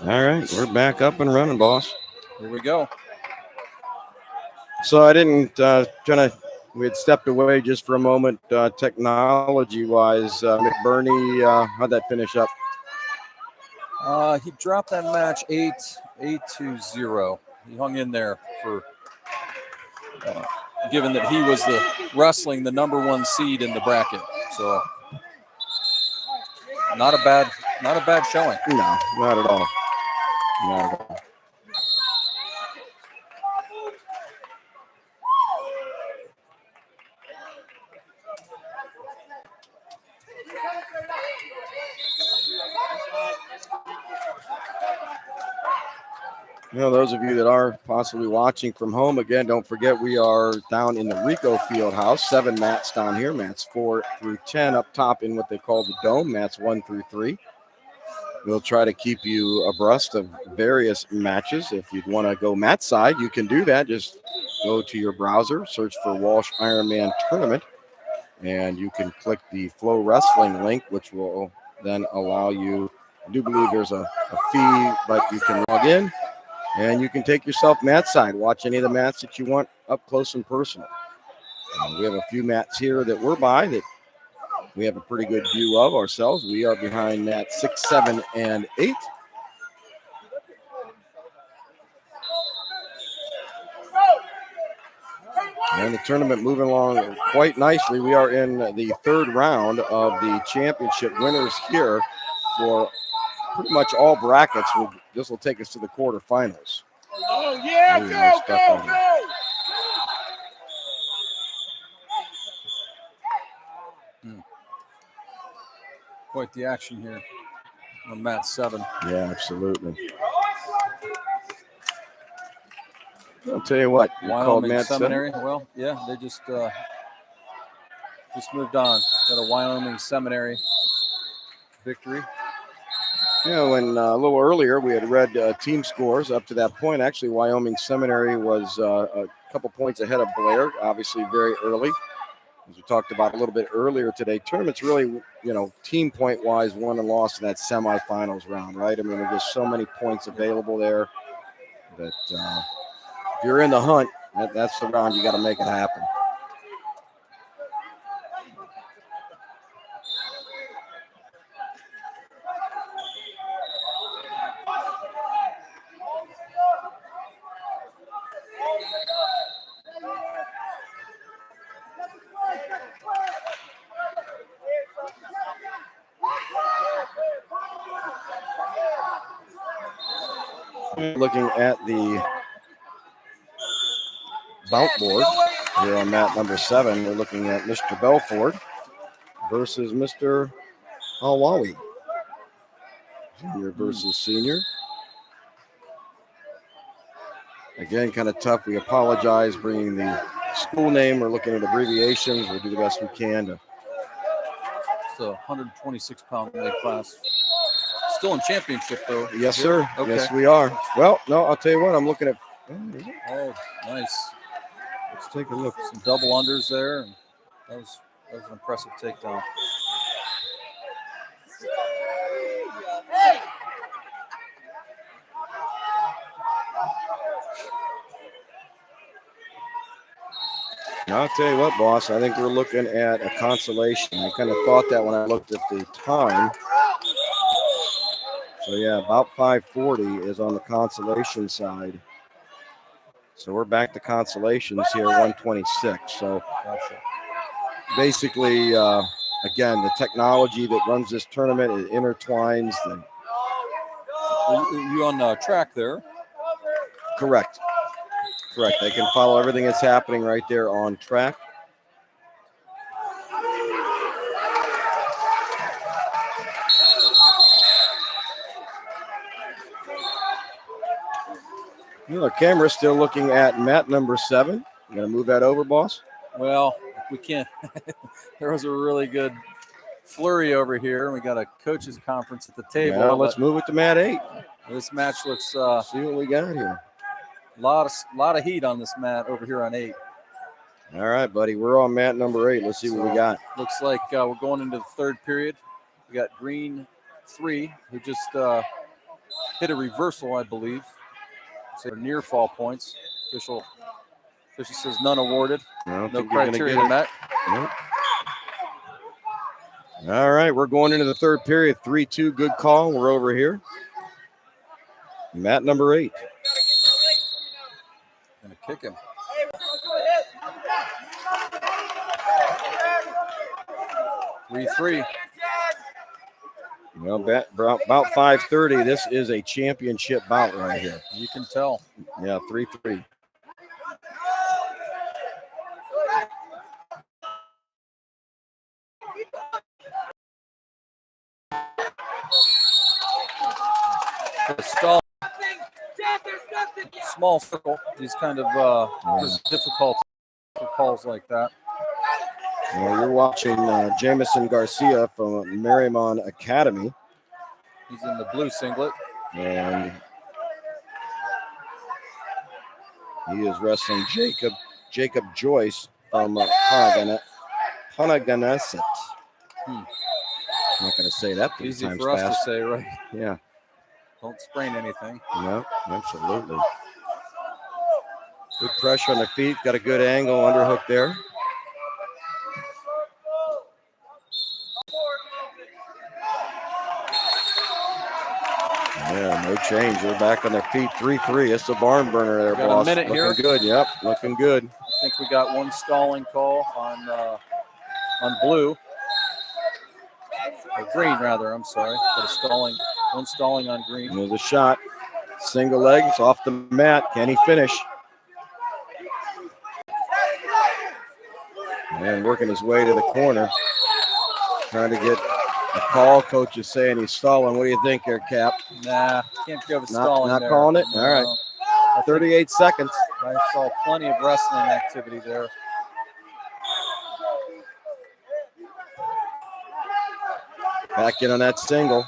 All right, we're back up and running, boss. Here we go. So I didn't we had stepped away just for a moment, technology-wise. McBurney, how'd that finish up? He dropped that match 8-0. He hung in there for, given that he was wrestling the number 1 seed in the bracket. So not a bad showing. No, not at all. Not at all. Those of you that are possibly watching from home, again, don't forget we are down in the Rico Field House. 7 mats down here, mats 4 through 10 up top in what they call the dome, mats 1 through 3. We'll try to keep you abreast of various matches. If you'd want to go mat side, you can do that. Just go to your browser, search for Walsh Ironman Tournament, and you can click the Flow Wrestling link, which will then allow you. I do believe there's a fee, but you can log in. And you can take yourself mat side, watch any of the mats that you want up close and personal. We have a few mats here that we're by that we have a pretty good view of ourselves. We are behind mat 6, 7, and 8. And the tournament moving along quite nicely. We are in the 3rd round of the championship winners here for pretty much all brackets. This will take us to the quarterfinals. Oh, yeah, go. Quite the action here on mat 7. Yeah, absolutely. I'll tell you what, Wyoming Seminary. Well, yeah, they just moved on. Got a Wyoming Seminary victory. When a little earlier we had read team scores up to that point. Actually, Wyoming Seminary was a couple points ahead of Blair, obviously very early. As we talked about a little bit earlier today, tournament's really, team point-wise, won and lost in that semifinals round, right? I mean, there's just so many points available there that if you're in the hunt, that's the round you got to make it happen. Looking at the bout board here on mat number 7, we're looking at Mr. Belford versus Mr. Hawaii. Junior versus senior. Again, kind of tough. We apologize bringing the school name. We're looking at abbreviations. We'll do the best we can to. It's a 126-pound weight class. Still in championship, though. Yes, sir. Okay. Yes, we are. Well, no, I'll tell you what. I'm looking at. Oh, nice. Let's take a look. Some double unders there. And that was an impressive takedown. I'll tell you what, boss. I think we're looking at a consolation. I kind of thought that when I looked at the time. So, yeah, about 5:40 is on the consolation side. So we're back to consolations here, 126. So basically, again, the technology that runs this tournament, it intertwines. You on track there? Correct. They can follow everything that's happening right there on track. The camera's still looking at mat number 7. You gonna move that over, boss? Well, we can't. There was a really good flurry over here. We got a coaches conference at the table. Yeah, let's move it to mat 8. This match looks. See what we got here. A lot of heat on this mat over here on 8. All right, buddy. We're on mat number 8. Let's see what we got. Looks like we're going into the 3rd period. We got Green 3, who just hit a reversal, I believe. So near fall points. Official says none awarded. No criteria met. Nope. All right, we're going into the third period. 3-2, good call. We're over here. Mat number 8. Gonna kick him. Three. Well, about 5:30. This is a championship bout right here. You can tell. Yeah, 3-3. Small circle. These kind of difficult calls like that. Well, you're watching Jamison Garcia from Marymount Academy. He's in the blue singlet. And he is wrestling Jacob Joyce from Punaganesset. I'm not going to say that 3 Easy times for us fast. to say, right? Yeah. Don't sprain anything. No, absolutely. Good pressure on the feet. Got a good angle, underhook there. Yeah, no change. They're back on their feet. 3-3. It's a barn burner there, got boss. A minute looking here. Good. Yep, looking good. I think we got one stalling call on blue. Or green, rather. I'm sorry. Got one stalling on green. There's a shot. Single leg. It's off the mat. Can he finish? And working his way to the corner. Trying to get a call. Coach is saying he's stalling. What do you think here, Cap? Nah, can't give a stalling Not there. calling it? All right. 38 seconds. I saw plenty of wrestling activity there. Back in on that single.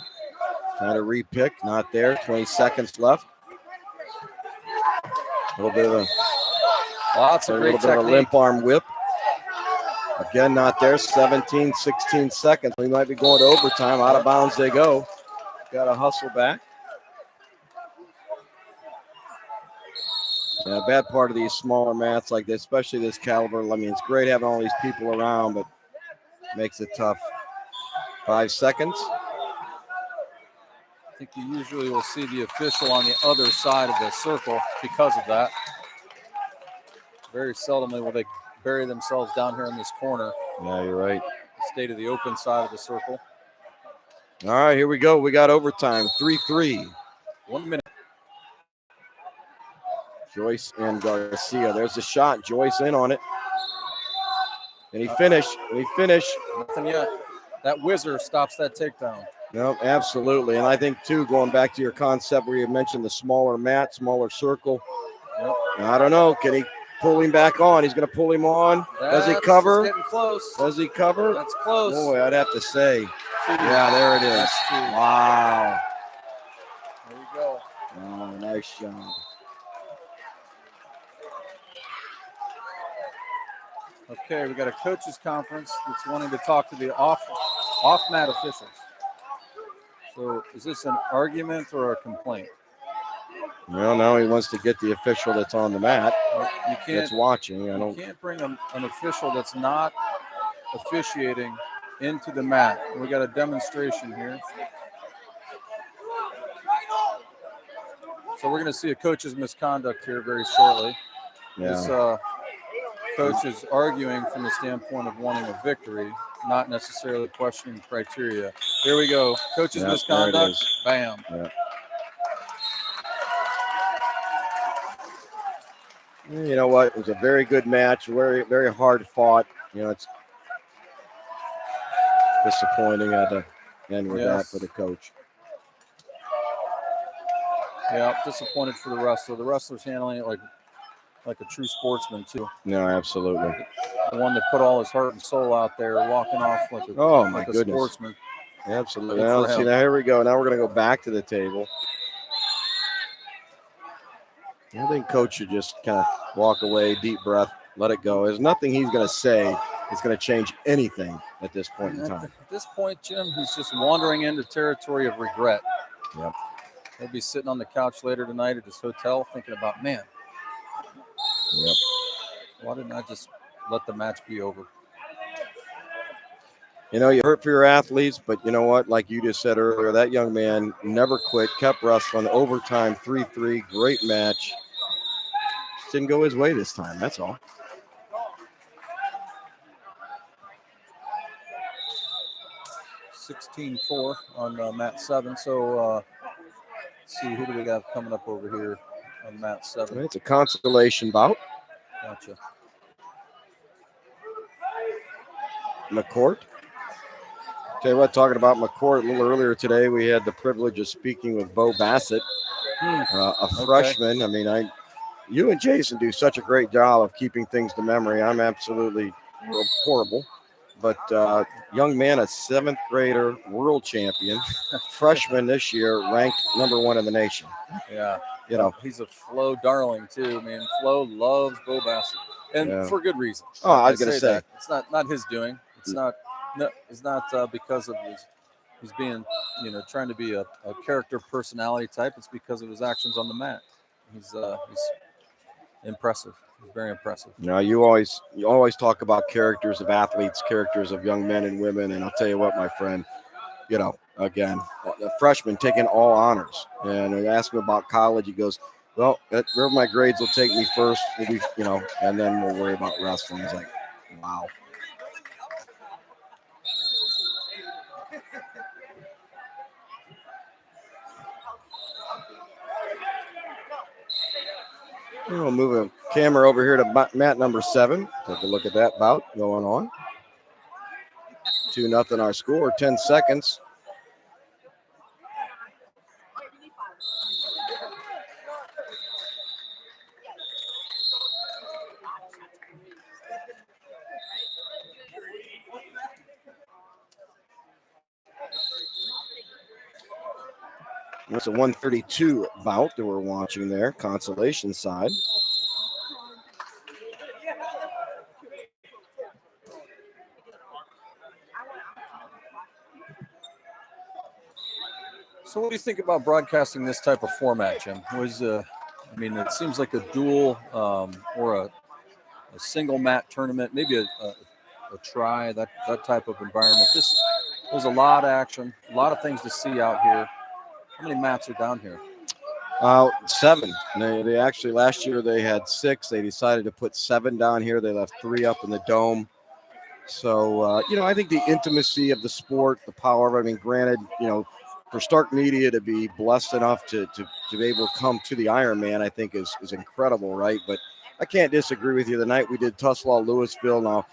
Trying to repick. Not there. 20 seconds left. A little bit of a limp arm whip. Again, not there. 17, 16 seconds. We might be going to overtime. Out of bounds they go. Got to hustle back. Yeah, bad part of these smaller mats like this, especially this caliber. I mean, it's great having all these people around, but makes it tough. 5 seconds. I think you usually will see the official on the other side of the circle because of that. Very seldomly will they bury themselves down here in this corner. Yeah, you're right. Stay to the open side of the circle. All right, here we go. We got overtime. 3-3. 1 minute. Joyce and Garcia. There's the shot. Joyce in on it. And he finished. Nothing yet. That whizzer stops that takedown. No, absolutely. And I think, too, going back to your concept where you mentioned the smaller mat, smaller circle. Yep. I don't know. Can he pull him back on? He's going to pull him on. Does he cover? Getting close. Does he cover? That's close. Boy, I'd have to say. Yeah, there it is. Wow. There you go. Oh, nice job. Okay, we got a coaches conference that's wanting to talk to the off-mat officials. So is this an argument or a complaint? Well, now he wants to get the official that's on the mat. Well, that's watching. You can't bring an official that's not officiating into the mat. We got a demonstration here. So we're going to see a coach's misconduct here very shortly. Yeah. This coach is arguing from the standpoint of wanting a victory, not necessarily questioning criteria. Here we go. Coach's misconduct. Bam. Yeah. You know what? It was a very good match. Very, very hard fought. You know, it's disappointing at the end with that for the coach. Yeah, disappointed for the wrestler. The wrestler's handling it like a true sportsman too. No, absolutely. The one that put all his heart and soul out there, walking off like a sportsman. Absolutely. Now, see, now here we go. Now we're going to go back to the table. I think coach should just kind of walk away, deep breath, let it go. There's nothing he's going to say that's going to change anything at this point in time. At this point, Jim, he's just wandering into territory of regret. Yep. He'll be sitting on the couch later tonight at his hotel thinking about, man, Yep. why didn't I just let the match be over? You know, you hurt for your athletes, but you know what? Like you just said earlier, that young man never quit, kept wrestling, overtime, 3-3, great match. Just didn't go his way this time, that's all. $16-4 on mat 7. So let's see, who do we got coming up over here on mat 7? It's a consolation bout. Gotcha. McCourt. Tell you what, talking about McCourt a little earlier today, we had the privilege of speaking with Bo Bassett, a freshman. I mean, you and Jason do such a great job of keeping things to memory. I'm absolutely horrible. But young man, a 7th grader, world champion, freshman this year, ranked #1 in the nation. Yeah. You know, he's a Flo darling too. I mean, Flo loves Bo Bassett, and for good reason. Oh, I was going to say that. It's not his doing. It's not because of his being, trying to be a character personality type. It's because of his actions on the mat. He's impressive. He's very impressive. You know, you always talk about characters of athletes, characters of young men and women, and I'll tell you what, my friend, again, a freshman taking all honors. And I asked him about college. He goes, well, wherever my grades will take me first, will be, and then we'll worry about wrestling. He's like, wow. We'll move a camera over here to mat number 7. Take a look at that bout going on. 2-0 our score, 10 seconds. It's a 132 bout that we're watching there, consolation side. So what do you think about broadcasting this type of format, Jim? It seems like a dual or a single mat tournament, maybe a try, that type of environment. There's a lot of action, a lot of things to see out here. How many mats are down here? 7. They actually, last year they had 6. They decided to put 7 down here. They left 3 up in the dome. So, I think the intimacy of the sport, the power of it, granted, for Stark Media to be blessed enough to be able to come to the Ironman, I think is incredible, right? But I can't disagree with you. The night we did Tuslaw, Louisville, now,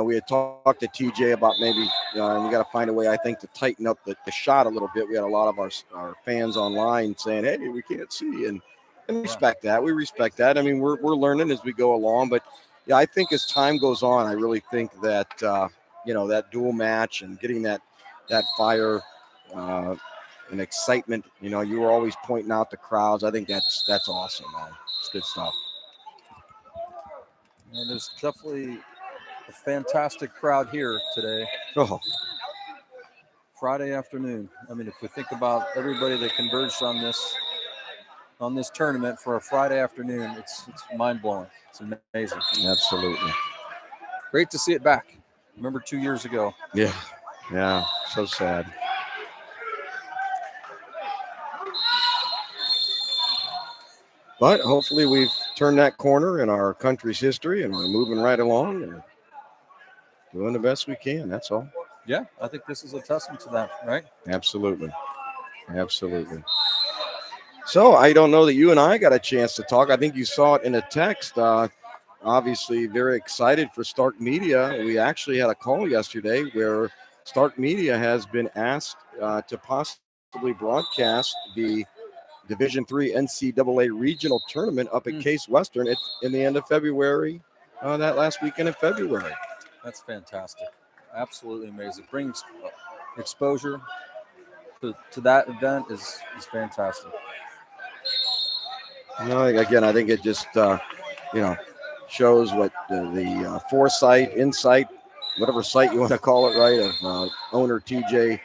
we had talked to TJ about maybe, and you got to find a way, I think, to tighten up the shot a little bit. We had a lot of our fans online saying, hey, we can't see, and respect that. We respect that. I mean, we're learning as we go along, but yeah, I think as time goes on, I really think that, that dual match and getting that fire and excitement, you were always pointing out the crowds. I think that's awesome, man. It's good stuff. And there's definitely a fantastic crowd here today. Oh. Friday afternoon. I mean, if we think about everybody that converged on this tournament for a Friday afternoon, it's mind-blowing. It's amazing. Absolutely. Great to see it back. Remember 2 years ago. Yeah, so sad. But hopefully we've turned that corner in our country's history, and we're moving right along and doing the best we can. That's all. Yeah, I think this is a testament to that, right? Absolutely. So I don't know that you and I got a chance to talk. I think you saw it in a text. Obviously very excited for Stark Media. We actually had a call yesterday where Stark Media has been asked to possibly broadcast the Division III NCAA regional tournament up at Case Western in the end of February, that last weekend in February. That's fantastic. Absolutely amazing. Brings exposure to that event is fantastic. Again, I think it just, shows what the foresight, insight, whatever sight you want to call it, right, of owner TJ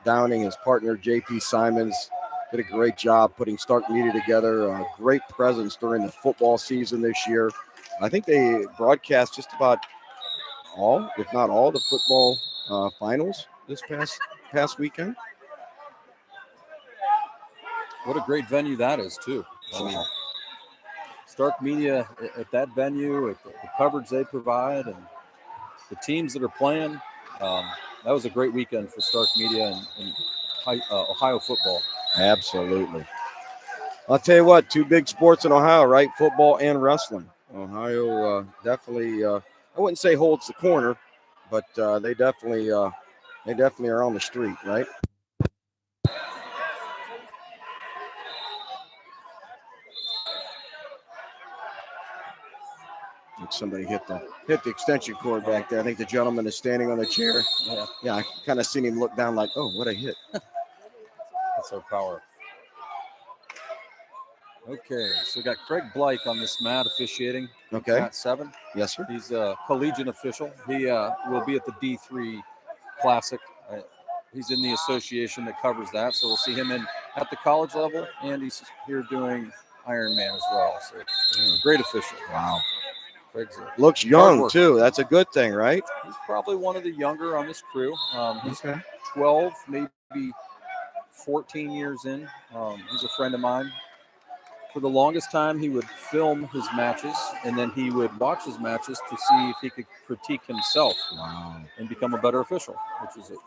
Downing, his partner JP Simons, did a great job putting Stark Media together. A great presence during the football season this year. I think they broadcast just about all, if not all, the football finals this past weekend. What a great venue that is, too. I mean, Stark Media at that venue, at the coverage they provide, and the teams that are playing. That was a great weekend for Stark Media and Ohio football. Absolutely. I'll tell you what, two big sports in Ohio, right? Football and wrestling. Ohio definitely, I wouldn't say holds the corner, but they definitely are on the street, right? Somebody hit the extension cord back there. I think the gentleman is standing on the chair. Yeah, I kind of seen him look down like, oh, what a hit. That's our power. Okay, so we got Craig Blake on this mat officiating. Okay. Mat 7. Yes, sir. He's a collegiate official. He will be at the D3 Classic. He's in the association that covers that, so we'll see him at the college level, and he's here doing Ironman as well. So great official. Wow. Craig's looks young too. That's a good thing, right? He's probably one of the younger on this crew. He's 12, maybe 14 years in. He's a friend of mine. For the longest time, he would film his matches, and then he would watch his matches to see if he could critique himself and become a better official, which is it.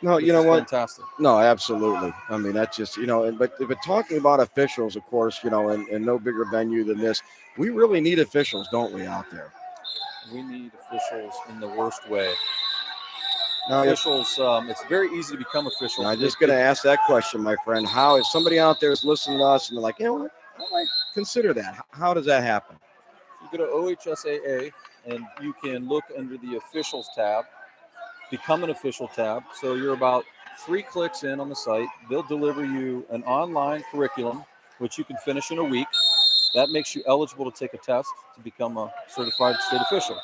No, you know what? Fantastic. No, absolutely. I mean, that's just, but talking about officials, of course, and no bigger venue than this, we really need officials, don't we, out there? We need officials in the worst way. Now, officials, it's very easy to become official. I'm just going to ask that question, my friend. How, if somebody out there is listening to us and they're like, what? I might consider that. How does that happen? You go to OHSAA and you can look under the officials tab, become an official tab. So you're about 3 clicks in on the site. They'll deliver you an online curriculum, which you can finish in a week. That makes you eligible to take a test to become a certified state official.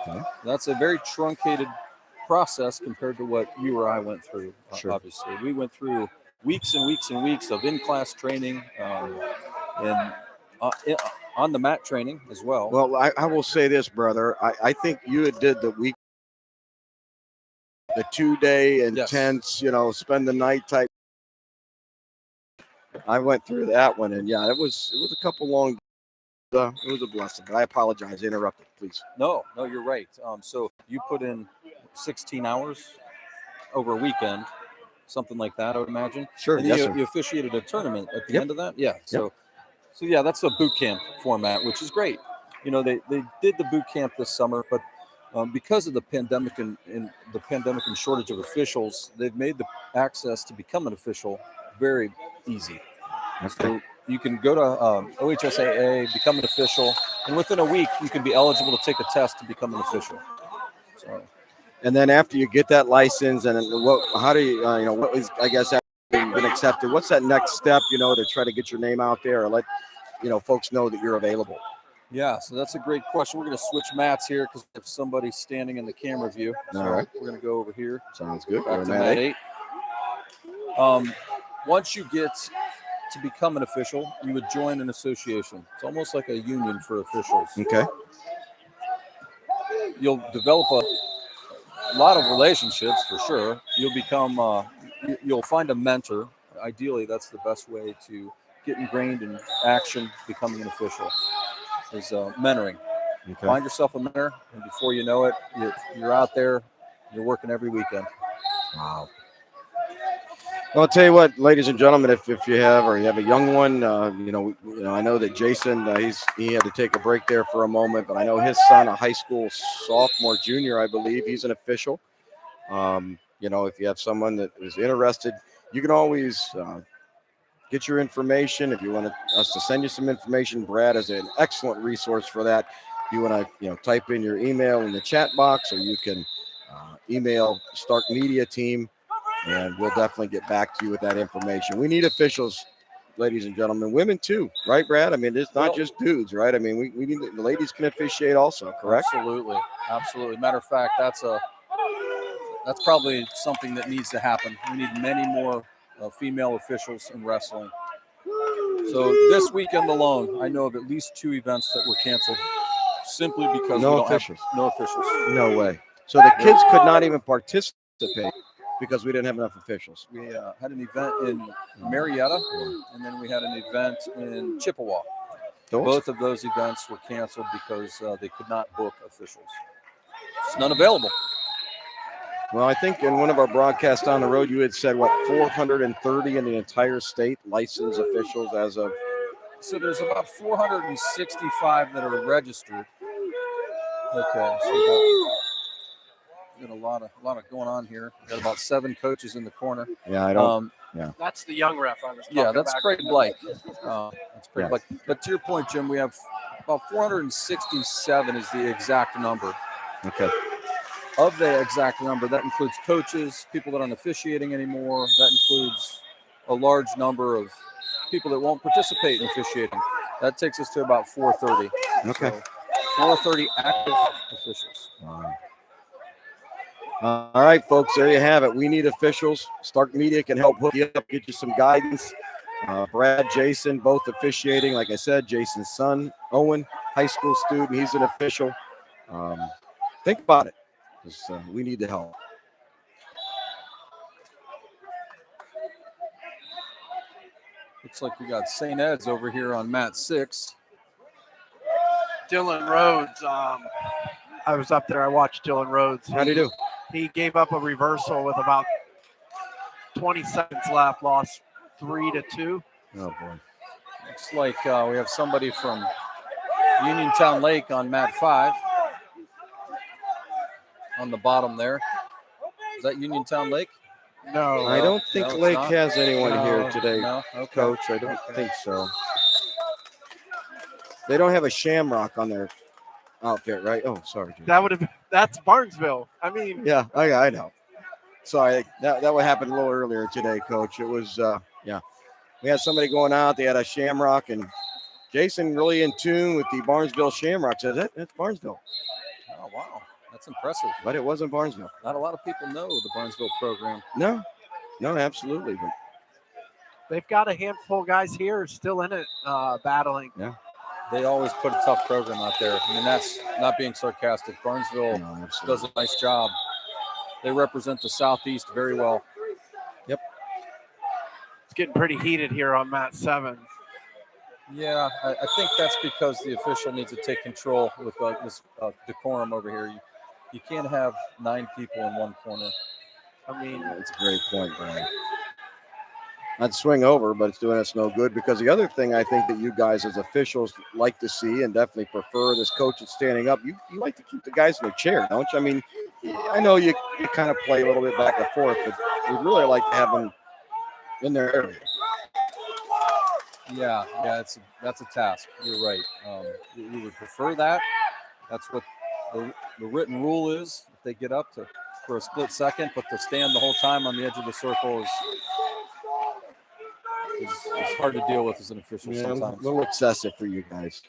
Okay. That's a very truncated process compared to what you or I went through. Sure. Obviously, we went through weeks and weeks and weeks of in-class training and on the mat training as well. Well, I will say this, brother. I think you did the 2-day intense, spend the night type. I went through that one, and it was a couple long. It was a blessing, but I apologize. I interrupted, please. No, you're right. So you put in 16 hours over a weekend, something like that, I would imagine. Sure. And yes, you officiated a tournament at the end of that. Yeah. So that's a boot camp format, which is great. They did the boot camp this summer, but because of the pandemic and shortage of officials, they've made the access to become an official very easy. Okay. So you can go to OHSAA, become an official, and within a week you can be eligible to take a test to become an official. So, and then after you get that license, and how do you, what is, I guess, after you've been accepted, what's that next step, to try to get your name out there or let, folks know that you're available? Yeah, so that's a great question. We're going to switch mats here because if somebody's standing in the camera view. So all right. We're going to go over here. Sounds good. Back to mat 8. Once you get to become an official, you would join an association. It's almost like a union for officials. Okay. You'll develop a lot of relationships for sure. You'll become, you'll find a mentor. Ideally, that's the best way to get ingrained in action, becoming an official, is mentoring. Okay. Find yourself a mentor, and before you know it, you're out there, you're working every weekend. Wow. Well, I'll tell you what, ladies and gentlemen, if you have a young one, I know that Jason, he had to take a break there for a moment, but I know his son, a high school sophomore, junior, I believe, he's an official. If you have someone that is interested, you can always get your information. If you want us to send you some information, Brad is an excellent resource for that. If you want to, type in your email in the chat box, or you can email Stark Media team, and we'll definitely get back to you with that information. We need officials, ladies and gentlemen, women too, right, Brad? I mean, it's not just dudes, right? I mean, we need the ladies can officiate also, correct? Absolutely. Matter of fact, that's probably something that needs to happen. We need many more female officials in wrestling. So this weekend alone, I know of at least 2 events that were canceled simply because No we don't officials. have no officials. No way. So the kids could not even participate because we didn't have enough officials. We had an event in Marietta, and then we had an event in Chippewa. Both of those events were canceled because they could not book officials. It's none available. Well, I think in one of our broadcasts on the road, you had said, 430 in the entire state licensed officials as of. So there's about 465 that are registered. Okay, so we got a lot of going on here. We got about 7 coaches in the corner. Yeah, I don't. That's the young ref I was talking Yeah, that's about. Craig Blake. That's Craig Blake. But to your point, Jim, we have about 467 is the exact number. Okay. Of the exact number, that includes coaches, people that aren't officiating anymore. That includes a large number of people that won't participate in officiating. That takes us to about 430. Okay. So 430 active officials. Wow. All right, folks, there you have it. We need officials. Stark Media can help hook you up, get you some guidance. Brad, Jason, both officiating. Like I said, Jason's son, Owen, high school student. He's an official. Think about it, because we need the help. Looks like we got St. Ed's over here on mat 6. Dylan Rhodes. I was up there. I watched Dylan Rhodes. How'd he do? He gave up a reversal with about 20 seconds left. Lost 3-2. Oh, boy. Looks like we have somebody from Uniontown Lake on mat 5. On the bottom there. Is that Uniontown Lake? No. I don't think Lake not. has anyone here today, No? Okay. Coach. I don't think so. They don't have a shamrock on their outfit, right? Oh, sorry. Jason. That's Barnesville. I mean, Yeah, I know. Sorry, that would happen a little earlier today, Coach. It was, we had somebody going out. They had a shamrock, and Jason really in tune with the Barnesville shamrock. Says that's Barnesville. Oh, wow. That's impressive. But it wasn't Barnesville. Not a lot of people know the Barnesville program. No, absolutely. But they've got a handful of guys here still in it, battling. Yeah. They always put a tough program out there. I mean, that's not being sarcastic. Barnesville does a nice job. They represent the Southeast very well. Yep. It's getting pretty heated here on mat 7. Yeah, I think that's because the official needs to take control with this decorum over here. You can't have 9 people in one corner. I mean, that's a great point, Brian. I'd swing over, but it's doing us no good, because the other thing I think that you guys as officials like to see and definitely prefer, this coach that's standing up, you like to keep the guys in their chair, don't you? I mean, I know you kind of play a little bit back and forth, but we'd really like to have them in their area. Yeah, that's a task. You're right. We would prefer that. That's what the written rule is. If they get up for a split second, but to stand the whole time on the edge of the circle is hard to deal with as an official sometimes. A little excessive for you guys.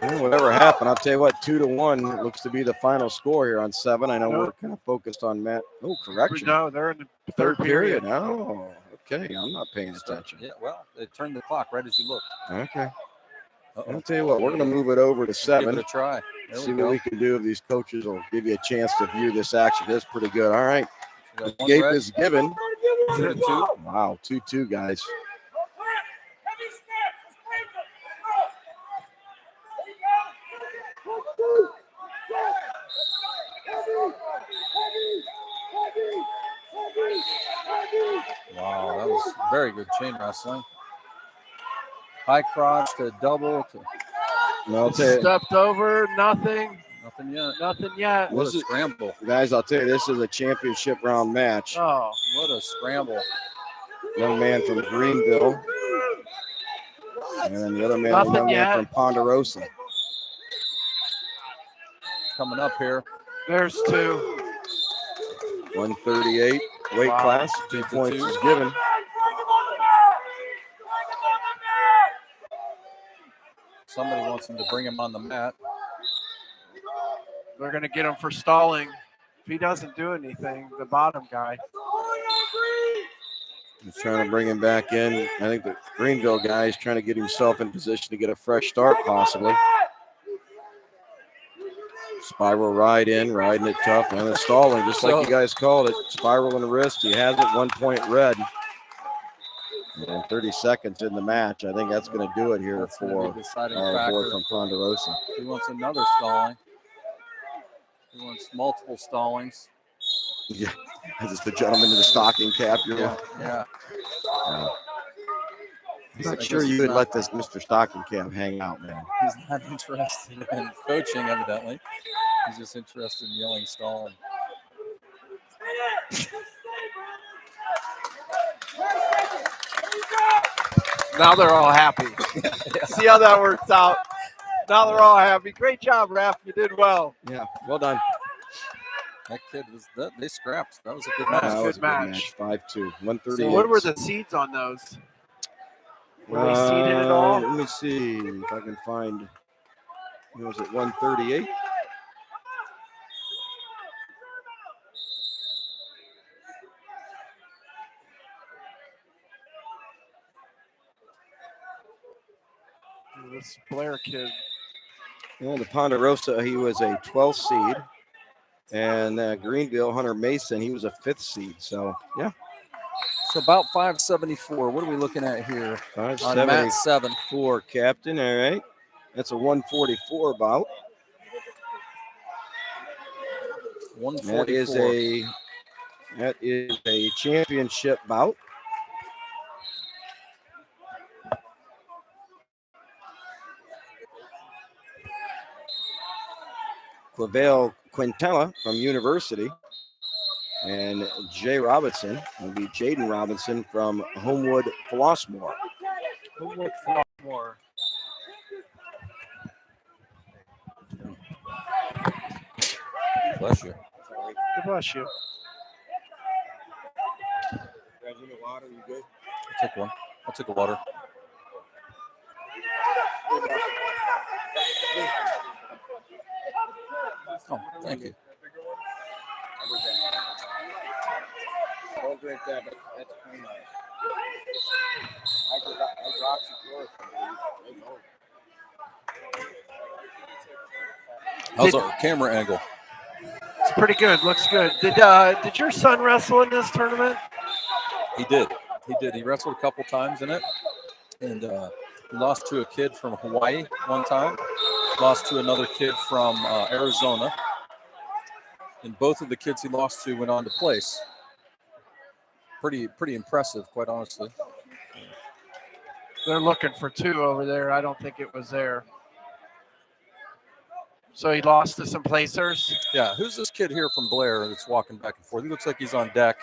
Well, whatever happened, I'll tell you what, 2-1 looks to be the final score here on 7. I know we're kind of focused on Matt. Oh, correction. No, they're in the third period. Oh, okay. I'm not paying attention. Yeah, well, they turned the clock right as you look. Okay. I'll tell you what, we're going to move it over to 7. Give it a try. See what we can do if these coaches will give you a chance to view this action. That's pretty good. All right. The gate is given. 2-2. Wow, 2-2, guys. Wow, that was very good chain wrestling. High crotch to double to. No, I'll tell you, stepped over, nothing. Nothing yet. What a scramble. Guys, I'll tell you, this is a championship round match. Oh, what a scramble. Young man from Greenville. And then the other man, a young man from Ponderosa. Coming up here. There's 2. 138 weight class. 2 points is given. Somebody wants him to bring him on the mat. They're going to get him for stalling. If he doesn't do anything, the bottom guy. He's trying to bring him back in. I think the Greenville guy is trying to get himself in position to get a fresh start, possibly. Spiral ride in, riding it tough, and it's stalling, just like you guys called it. Spiral in the wrist. He has it, 1 point red. And 30 seconds in the match. I think that's going to do it here for our boy from Ponderosa. He wants another stalling. He wants multiple stallings. Yeah, this is the gentleman in the stocking cap. Yeah. I'm not sure you would let this Mr. Stocking Cap hang out, man. He's not interested in coaching, evidently. He's just interested in yelling stall. Now they're all happy. See how that works out. Now they're all happy. Great job, ref. You did well. Yeah, well done. That kid they scrapped. That was a good match. That was a good match. 5-2, 138. So what were the seeds on those? Were they seeded at all? Let me see if I can find. Was it 138? This Blair kid. Well, the Ponderosa, he was a 12th seed. And Greenville, Hunter Mason, he was a 5th seed. So, yeah. So about 574. What are we looking at here? 574, Captain. All right. That's a 144 bout. 144. That is a championship bout. Quavale Quintella from University. And Jay Robinson will be Jaden Robinson from Homewood Flossmoor. Homewood Flossmoor. Bless you. God bless you. Water, you good? I'll take one. I'll take a water. Oh, thank you. Don't drink that, but that's clean. How's our camera angle? It's pretty good. Looks good. Did your son wrestle in this tournament? He did. He wrestled a couple times in it. And he lost to a kid from Hawaii one time. Lost to another kid from Arizona. And both of the kids he lost to went on to place. Pretty impressive, quite honestly. They're looking for 2 over there. I don't think it was there. So he lost to some placers. Yeah, who's this kid here from Blair that's walking back and forth? He looks like he's on deck.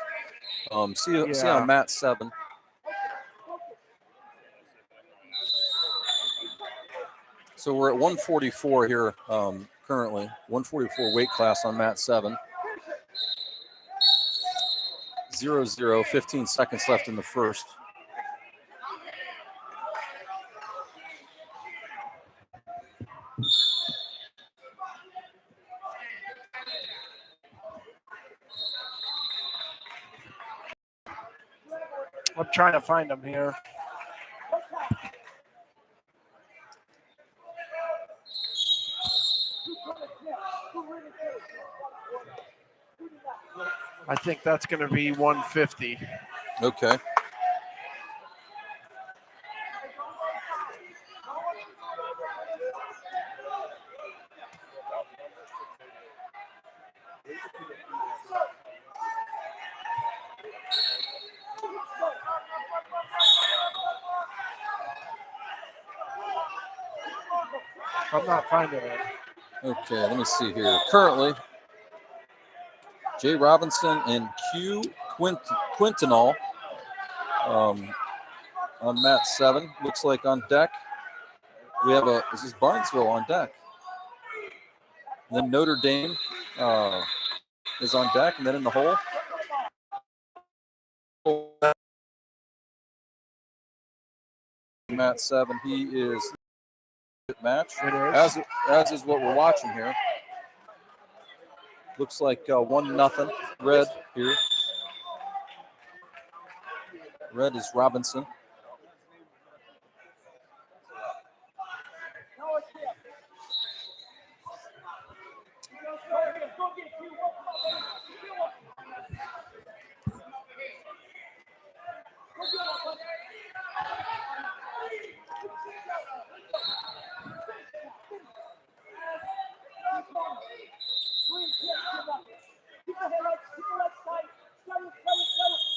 See on mat 7. So we're at 144 here currently. 144 weight class on mat 7. 0-0, 15 seconds left in the first. I'm trying to find him here. I think that's going to be 150. Okay. I'm not finding it. Okay, let me see here. Currently, Jay Robinson and Q Quintanol on mat 7. Looks like on deck. We have this is Barnesville on deck. And then Notre Dame is on deck, and then in the hole. Mat 7, he is match, as is what we're watching here. Looks like 1-0 Red here. Red is Robinson.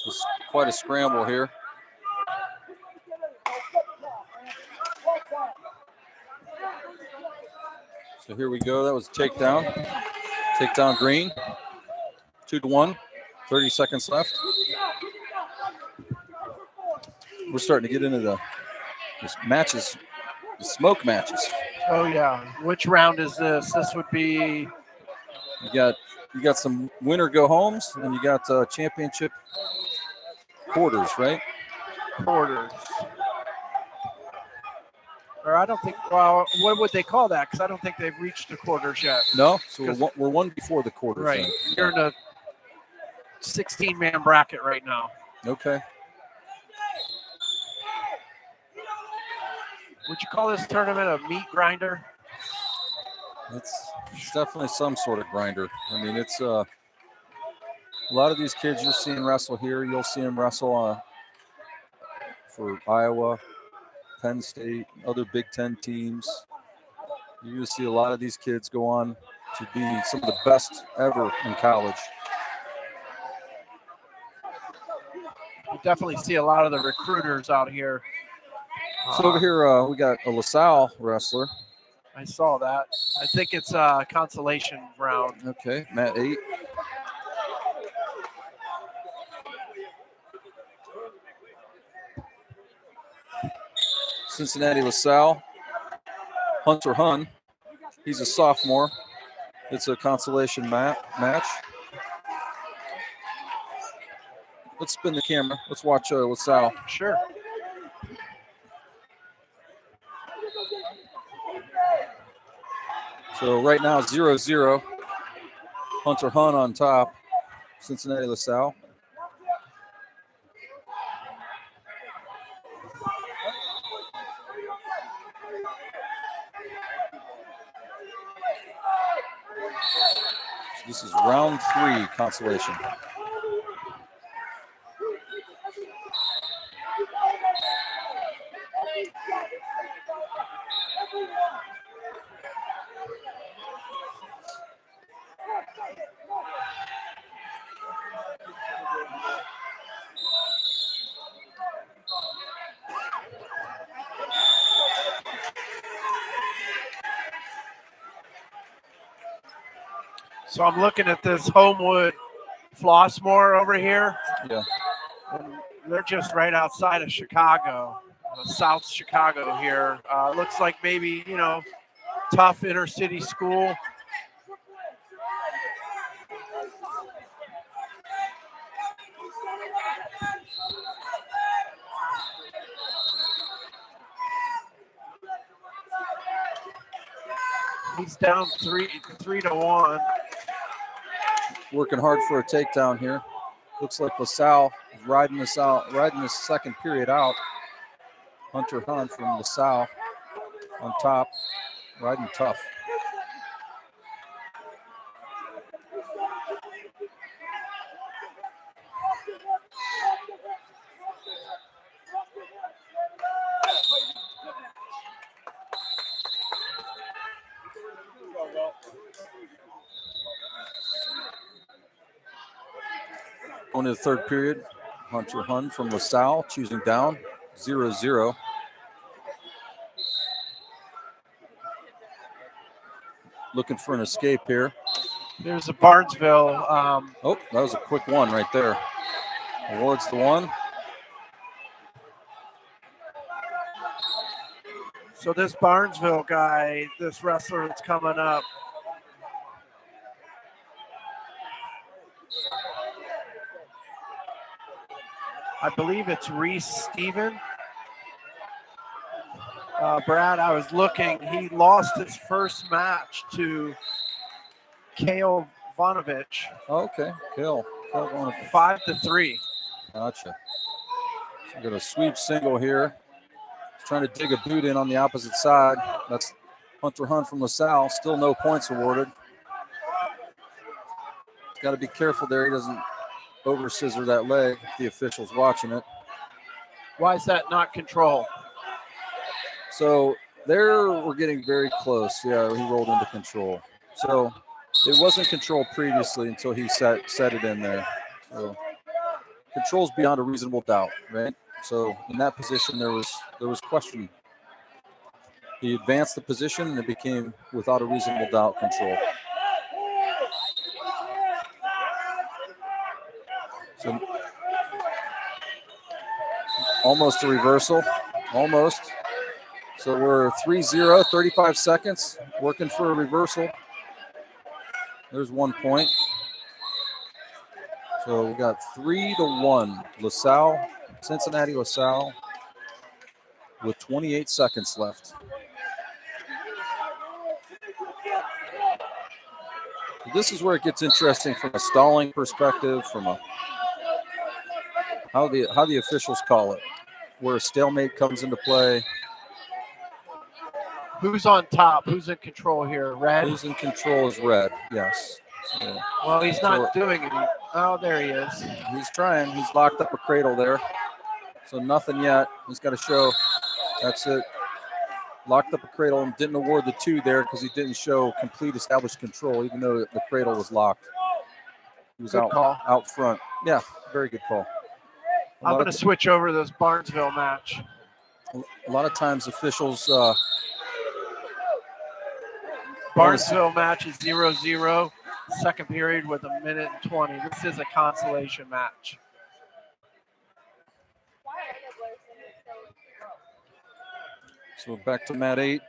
It's quite a scramble here. So here we go. That was a takedown. Takedown green. 2-1. 30 seconds left. We're starting to get into the matches, the smoke matches. Oh yeah. Which round is this? This would be. You got some winner go homes, and you got championship quarters, right? Quarters. Or I don't think. Well, what would they call that? Because I don't think they've reached the quarters yet. No, so we're one before the quarters. Right. Then. You're in a 16-man bracket right now. Okay. Would you call this tournament a meat grinder? It's definitely some sort of grinder. I mean, it's a lot of these kids you're seeing wrestle here. You'll see them wrestle for Iowa, Penn State, other Big Ten teams. You see a lot of these kids go on to be some of the best ever in college. You definitely see a lot of the recruiters out here. So over here we got a LaSalle wrestler. I saw that. I think it's a consolation round. Okay, Mat 8. Cincinnati LaSalle. Hunter Hun. He's a sophomore. It's a consolation match. Let's spin the camera. Let's watch LaSalle. Sure. So right now 0-0. Hunter Hun on top. Cincinnati LaSalle. So this is round 3 consolation. So I'm looking at this Homewood Flossmoor over here. Yeah. And they're just right outside of Chicago, South Chicago here. Looks like maybe, tough inner city school. He's down 3-1. Working hard for a takedown here. Looks like LaSalle is riding this second period out. Hunter Hun from LaSalle on top, riding tough. Going to the third period, Hunter Hun from LaSalle choosing down, 0-0. Looking for an escape here. There's a Barnesville. Oh, that was a quick one right there. Awards the one. So this Barnesville guy, this wrestler that's coming up, I believe it's Reese Steven. Brad, I was looking. He lost his first match to Kale Vonovich. Okay, Kill going 5-3. Gotcha. So we're going to sweep single here. He's trying to dig a boot in on the opposite side. That's Hunter Hunt from LaSalle. Still no points awarded. He's got to be careful there. He doesn't over scissor that leg if the official's watching it. Why is that not control? So there we're getting very close. Yeah, he rolled into control. So it wasn't control previously until he set it in there. So control's beyond a reasonable doubt, right? So in that position there was question. He advanced the position and it became without a reasonable doubt control. So almost a reversal, almost. So we're 3-0, 35 seconds, working for a reversal. There's 1 point. So we got 3-1. LaSalle, Cincinnati LaSalle, with 28 seconds left. This is where it gets interesting from a stalling perspective, from a how the officials call it, where a stalemate comes into play. Who's on top? Who's in control here? Red? Who's in control is red, yes. So, well, he's not doing it. Oh, there he is. He's trying. He's locked up a cradle there. So nothing yet. He's got to show. That's it. Locked up a cradle and didn't award the 2 there because he didn't show complete established control, even though the cradle was locked. He was out front. Yeah, very good call. I'm going to switch over to this Barnesville match. A lot of times officials... Barnesville match is 0-0. Second period with 1:20. This is a consolation match. So we're back to mat 8.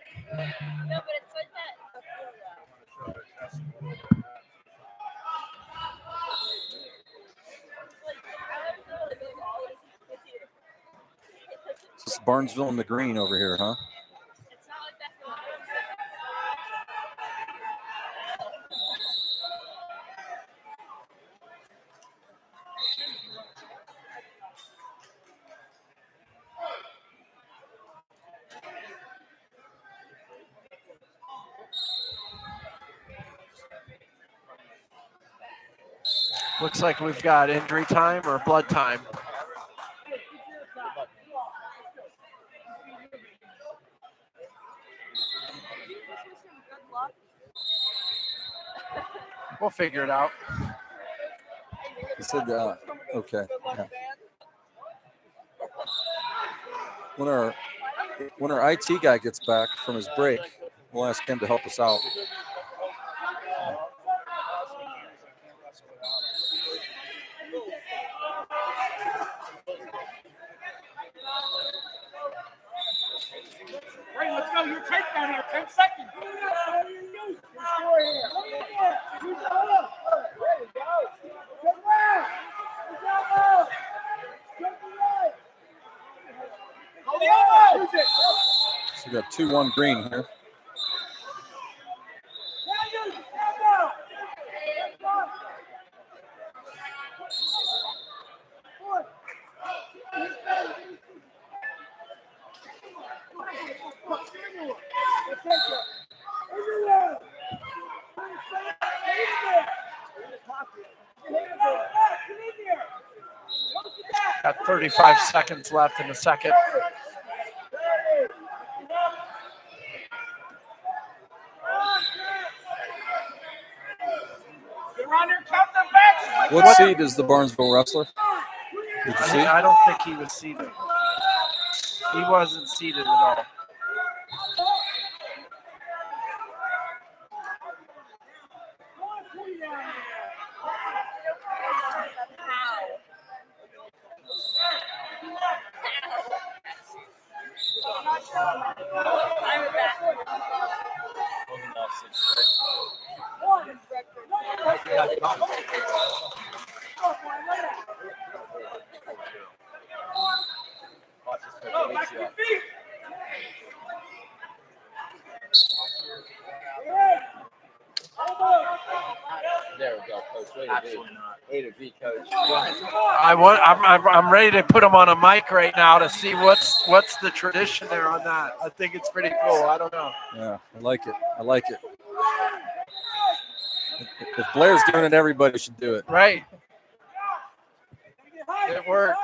This is Barnesville in the green over here, huh? Looks like we've got injury time or blood time. We'll figure it out. He said, okay. Yeah. When our IT guy gets back from his break, we'll ask him to help us out. Ray, let's go. Your tape down here. 10 seconds. So we got 2-1 green here. Got 35 seconds left in the second. What seed is the Barnesville wrestler? Did you see? I don't think he was seated. He wasn't seated at all. There we go. A to B coach. I'm ready to put him on a mic right now to see what's the tradition there on that. I think it's pretty cool. I don't know. Yeah, I like it. I like it. If Blair's doing it, everybody should do it. Right. It works.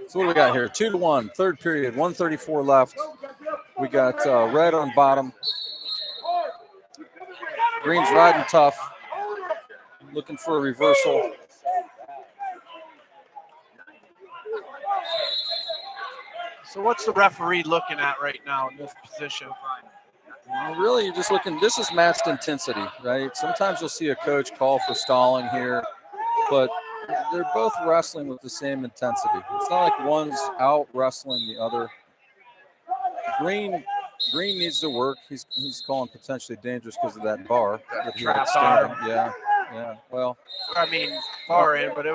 So what do we got here? 2-1, third period, 1:34 left. We got red on bottom. Green's riding tough, looking for a reversal. So what's the referee looking at right now in this position? Really, you're just looking. This is matched intensity, right? Sometimes you'll see a coach call for stalling here, but they're both wrestling with the same intensity. It's not like one's out wrestling the other. Green needs to work. He's calling potentially dangerous because of that bar. That he had standing. Yeah. Well, I mean, far in, but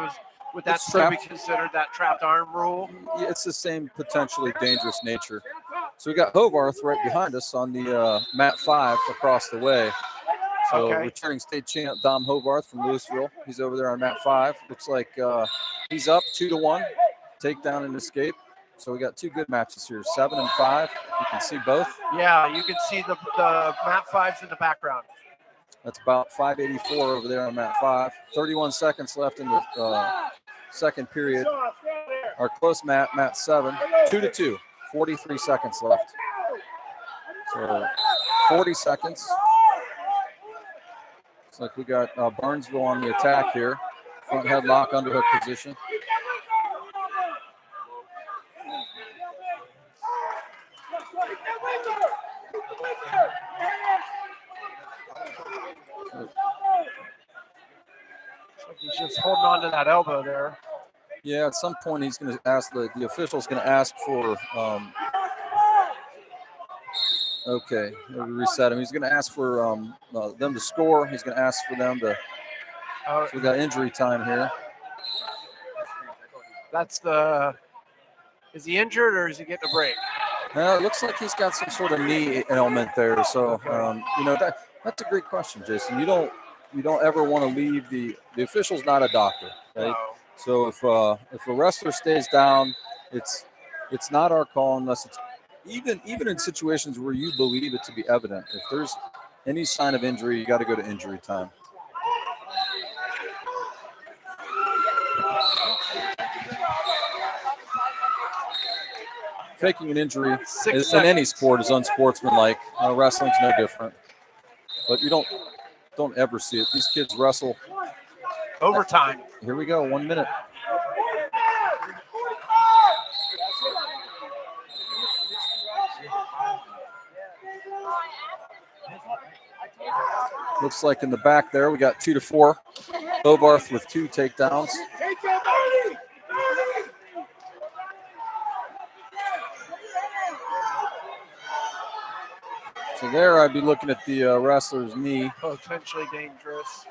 would that It's still be trapped. considered that trapped arm rule? yeah, it's the same potentially dangerous nature. So we got Hovarth right behind us on the mat 5 across the way. So Okay. returning state champ Dom Hovarth from Louisville. He's over there on mat 5. Looks like he's up 2-1, takedown and escape. So we got two good matches here, 7 and 5. You can see both. Yeah, you can see the mat 5s in the background. That's about 584 over there on mat 5. 31 seconds left in the second period. Our close mat 7, 2-2. 43 seconds left. So 40 seconds. Looks like we got Barnesville on the attack here. Front headlock, underhook position. He's just holding on to that elbow there. Yeah, at some point he's going to ask the official's going to ask for. Okay, we reset him. He's going to ask for them to score. He's going to ask for them to. So we got injury time here. That's is he injured or is he getting a break? It looks like he's got some sort of knee ailment there. So that's a great question, Jason. You don't ever want to leave the official's not a doctor, right? No. So if a wrestler stays down, it's not our call unless it's even in situations where you believe it to be evident. If there's any sign of injury, you got to go to injury time. Faking an injury in any sport is unsportsmanlike. Wrestling's no different. But you don't ever see it. These kids wrestle. Overtime. Here we go, 1 minute. Looks like in the back there, we got 2-4. Hovarth with 2 takedowns. So there I'd be looking at the wrestler's knee. Potentially dangerous.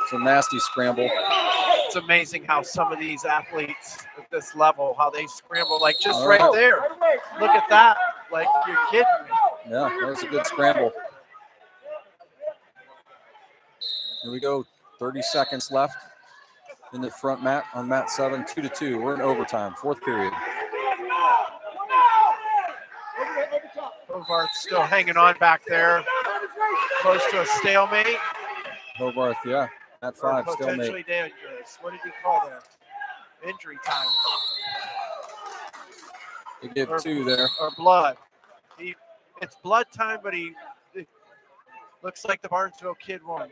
It's a nasty scramble. It's amazing how some of these athletes at this level, how they scramble, like just All right right. there. Look at that. Like, you're kidding me. Yeah, that was a good scramble. Here we go, 30 seconds left in the front mat on mat 7, 2-2. We're in overtime, fourth period. Hovarth still hanging on back there. Close to a stalemate. Hovarth, yeah, at 5, Potentially stalemate. dangerous. What did he call that? Injury time. They gave 2 there. Or blood. It's blood time, but it looks like the Barnesville kid won.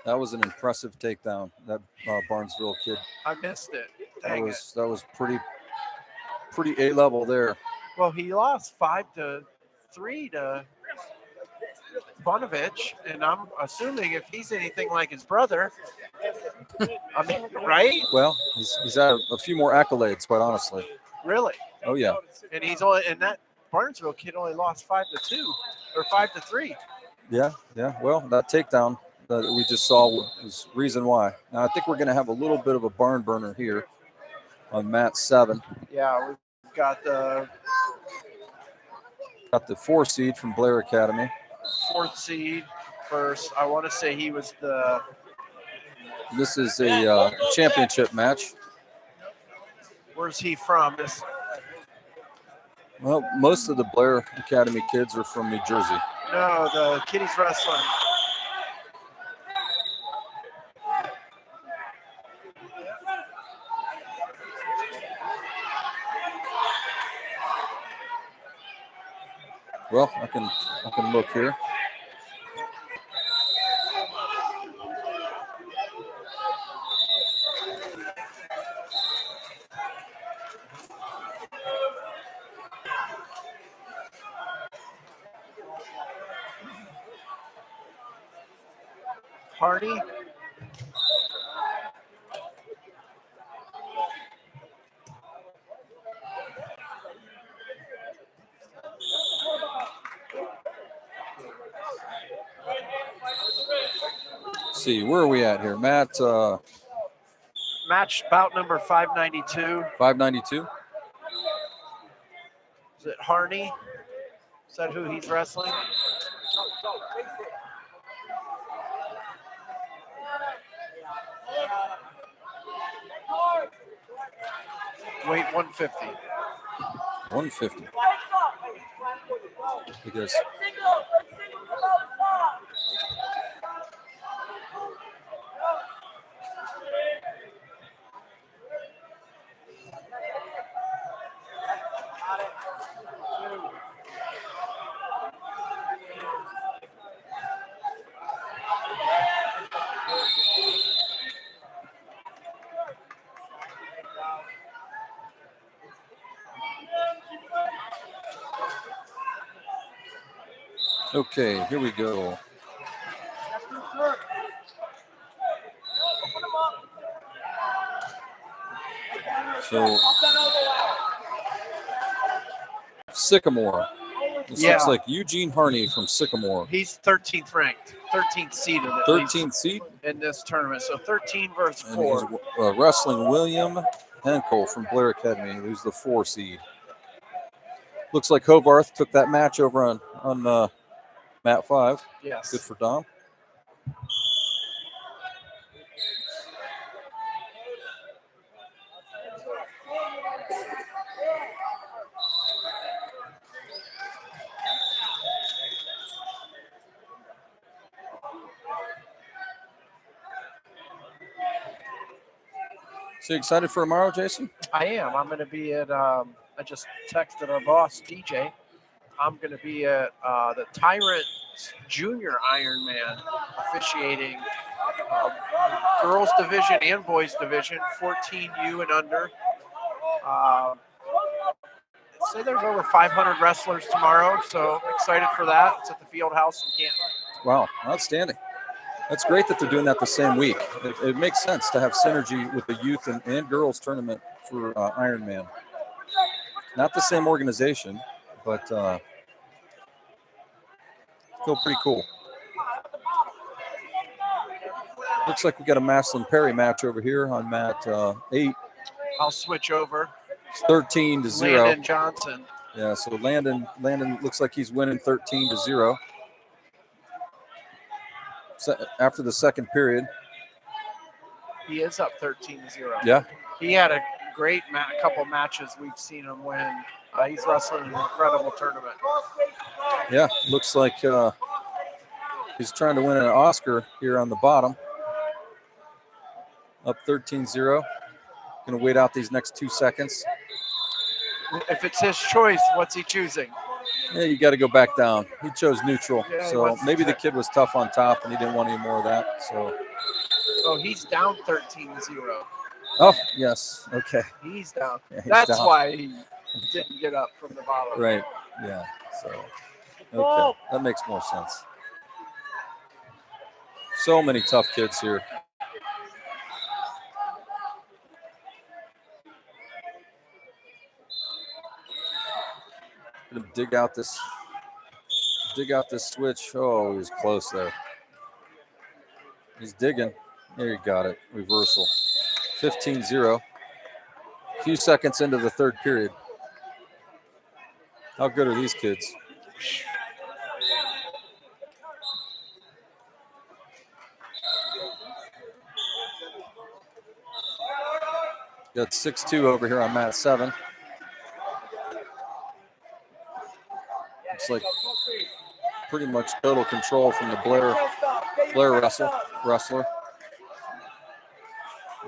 That was an impressive takedown, that Barnesville kid. I missed it. That was pretty A-level there. Well, he lost 5-3 to Bonovich, and I'm assuming if he's anything like his brother, I mean, right? Well, he's had a few more accolades, quite honestly. Really? Oh, yeah. And that Barnesville kid only lost 5-2 or 5-3. Yeah. Well, that takedown that we just saw was reason why. Now I think we're going to have a little bit of a barn burner here on mat 7. Yeah, we've got the Got the 4 seed from Blair Academy. 4th seed first. I want to say he was the. This is a championship match. Where's he from? This. Well, most of the Blair Academy kids are from New Jersey. No, the kiddies wrestling. Well, I can look here. Hardy. Let's see, where are we at here? Matt, Match bout number 592. 592. Is it Harney? Is that who he's wrestling? Weight 150. 150. Because okay, here we go. So Sycamore. This Yeah. looks like Eugene Harney from Sycamore. He's 13th ranked, 13th seeded at 13th least seed. in this tournament. So 13 versus And 4. he's wrestling William Henkel from Blair Academy, who's the 4 seed. Looks like Hovarth took that match over on mat 5. Yes. Good for Dom. So you excited for tomorrow, Jason? I am. I'm going to be at, I just texted our boss, DJ. I'm going to be at the Tyrant Junior Ironman officiating girls division and boys division, 14U and under. Say there's over 500 wrestlers tomorrow, so excited for that. It's at the Field House in Canton. Wow, outstanding. That's great that they're doing that the same week. It makes sense to have synergy with the youth and girls tournament for Ironman. Not the same organization, but still pretty cool. Looks like we got a Maslin Perry match over here on mat 8. I'll switch over. It's 13-0. Landon Johnson. Yeah, so Landon looks like he's winning 13-0. After the second period. He is up 13-0. Yeah. He had a great couple matches we've seen him win. He's wrestling an incredible tournament. Yeah, looks like he's trying to win an Oscar here on the bottom. Up 13-0. Going to wait out these next 2 seconds. If it's his choice, what's he choosing? Yeah, you got to go back down. He chose neutral. Yeah, So maybe the kid was tough on top and he didn't want any more of that. So. Oh, he's down 13-0. Oh, yes. Okay. He's down. Yeah, he's That's down. why he didn't get up from the bottom. Right. Yeah. So, okay. That makes more sense. So many tough kids here. Gonna dig out this switch. Oh, he was close there. He's digging. There you got it. Reversal. 15-0. A few seconds into the third period. How good are these kids? Got 6-2 over here on mat 7. Looks like pretty much total control from the Blair wrestler.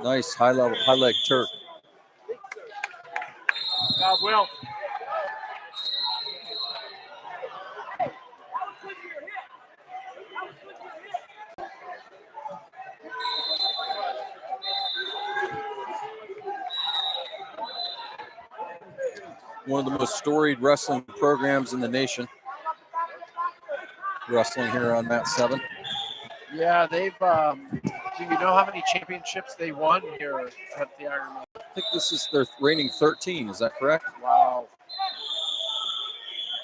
Nice high leg Turk. Will. One of the most storied wrestling programs in the nation. Wrestling here on mat 7. Yeah, they've. Do you know how many championships they won here at the Ironman? I think this is their reigning 13. Is that correct? Wow.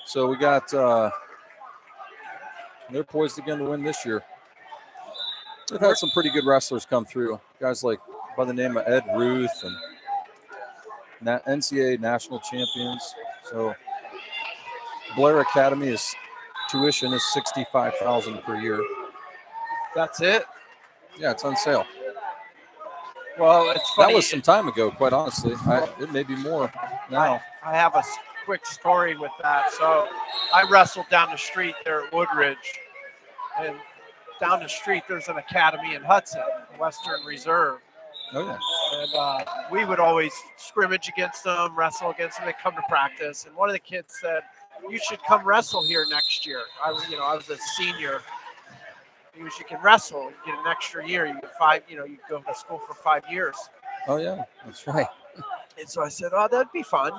So we got. They're poised again to win this year. They've had some pretty good wrestlers come through. Guys like by the name of Ed Ruth and NCAA national champions. So Blair Academy is tuition is $65,000 per year. That's it? Yeah, it's on sale. Well, it's funny. That was some time ago, quite honestly. It may be more now. I have a quick story with that. So I wrestled down the street there at Woodridge. And down the street, there's an academy in Hudson, Western Reserve. Oh, yeah. And we would always scrimmage against them, wrestle against them. They'd come to practice. And one of the kids said, "You should come wrestle here next year." I was a senior. He goes, "You can wrestle. You get an extra year. You get you go to school for 5 years." Oh, yeah, that's right. And so I said, "Oh, that'd be fun."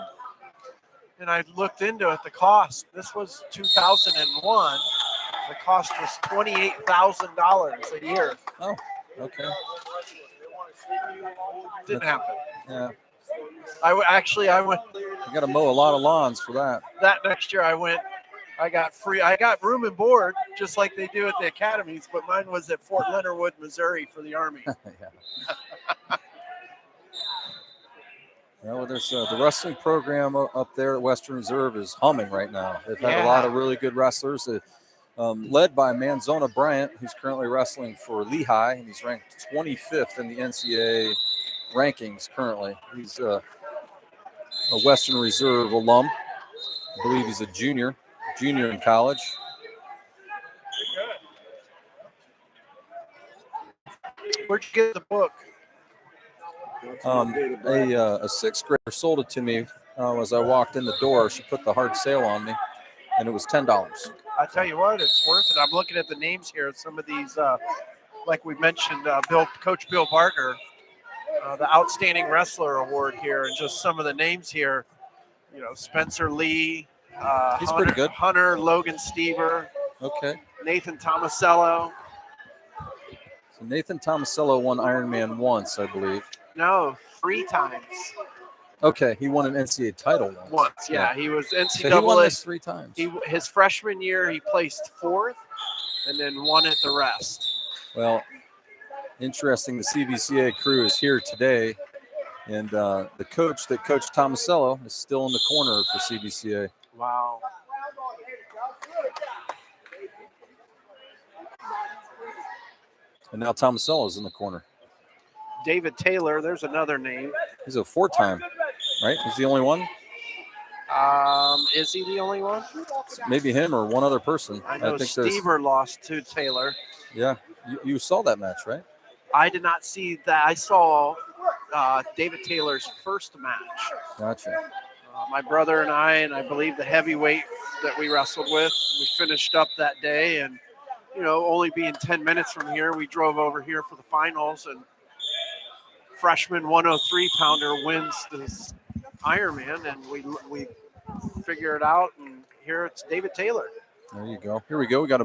And I looked into it, the cost. This was 2001. The cost was $28,000 a year. Oh, okay. Didn't happen. Yeah. I went. You got to mow a lot of lawns for that. That next year I went. I got free. I got room and board, just like they do at the academies, but mine was at Fort Leonard Wood, Missouri, for the Army. Well, there's the wrestling program up there at Western Reserve is humming right now. They've had a lot of really good wrestlers, led by Manzona Bryant, who's currently wrestling for Lehigh, and he's ranked 25th in the NCAA rankings currently. He's a Western Reserve alum. I believe he's a junior in college. Where'd you get the book? A sixth grader sold it to me as I walked in the door. She put the hard sale on me, and it was $10. I tell you what, it's worth it. I'm looking at the names here. Some of these, like we mentioned, Coach Bill Barker, the Outstanding Wrestler Award here, and just some of the names here. You know, Spencer Lee. He's pretty good. Hunter Logan Stever. Okay. Nathan Tomasello. So Nathan Tomasello won Ironman once, I believe. No, 3 times. Okay, he won an NCAA title Once, yeah. He was NCAA. So he won this 3 times. His freshman year, he placed 4th, and then won it the rest. Well, interesting. The CBCA crew is here today, and the coach that coached Tomasello is still in the corner for CBCA. Wow. And now Tomasello's in the corner. David Taylor, there's another name. He's a 4-time, right? He's the only one? Is he the only one? Maybe him or one other person. I know think Stever lost to Taylor. Yeah, you saw that match, right? I did not see that. I saw David Taylor's first match. Gotcha. My brother and I believe the heavyweight that we wrestled with, we finished up that day. And, only being 10 minutes from here, we drove over here for the finals. And freshman 103-pounder wins this Ironman. And we figure it out. And here it's David Taylor. There you go. Here we go. We got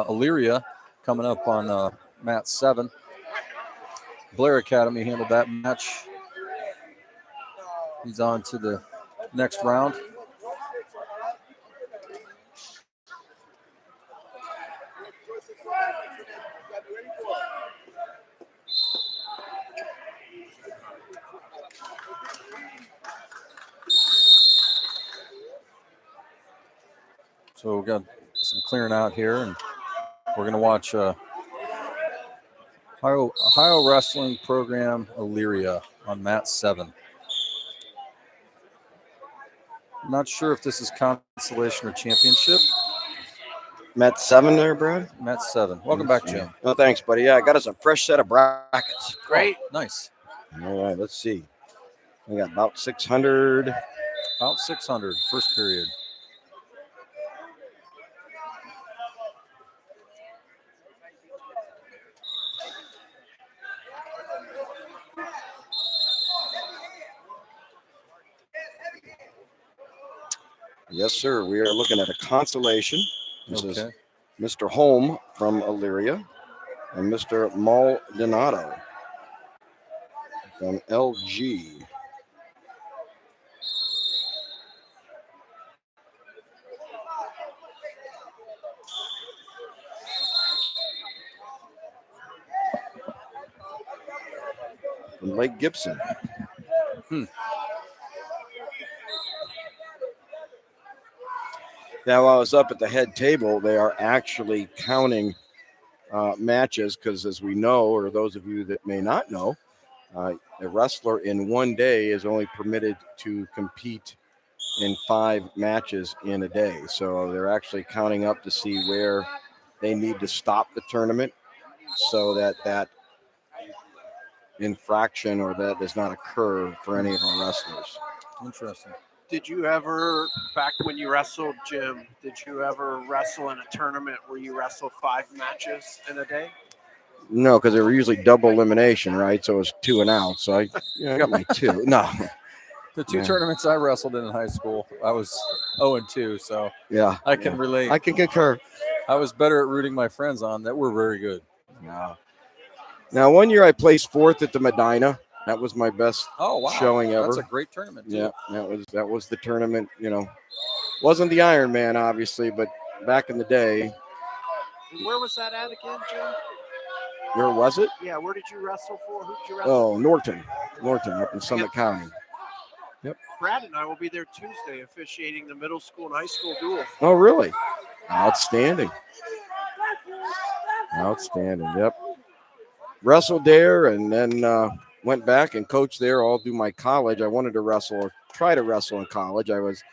Illyria coming up on mat 7. Blair Academy handled that match. He's on to the next round. So we've got some clearing out here, and we're going to watch Ohio Wrestling Program Elyria on mat 7. I'm not sure if this is consolation or championship. Mat 7 there, Brad. Mat 7. Welcome back, Jim. Oh, thanks, buddy. Yeah, I got us a fresh set of brackets. Great. Oh, nice. All right, let's see. We got about 600. About 600, first period. Yes, sir. We are looking at a consolation. This is Okay. Mr. Holm from Elyria and Mr. Maldonado from LG. From Lake Gibson. Now, while I was up at the head table, they are actually counting matches because, as we know, or those of you that may not know, a wrestler in one day is only permitted to compete in 5 matches in a day. So they're actually counting up to see where they need to stop the tournament so that that infraction or that does not occur for any of our wrestlers. Interesting. Did you ever, back when you wrestled, Jim, did you ever wrestle in a tournament where you wrestled 5 matches in a day? No, because they were usually double elimination, right? So it was 2 and out. So I got my 2. No. The 2 Yeah. tournaments I wrestled in high school, I was 0-2, so Yeah. I can relate. I can concur. I was better at rooting my friends on that were very good. Yeah. Now, one year I placed 4th at the Medina. That was my best Oh, wow. showing ever. That's a great tournament, too. Yeah, that was the tournament. Wasn't the Ironman, obviously, but back in the day. Where was that at again, Jim? Where was it? Yeah, where did you wrestle for? Who did you wrestle Oh, for? Norton up in Summit County. Brad and I will be there Tuesday officiating the middle school and high school duel. Oh, really? Outstanding. Yep. Wrestled there and then went back and coached there all through my college. I wanted to wrestle or try to wrestle in college. I was,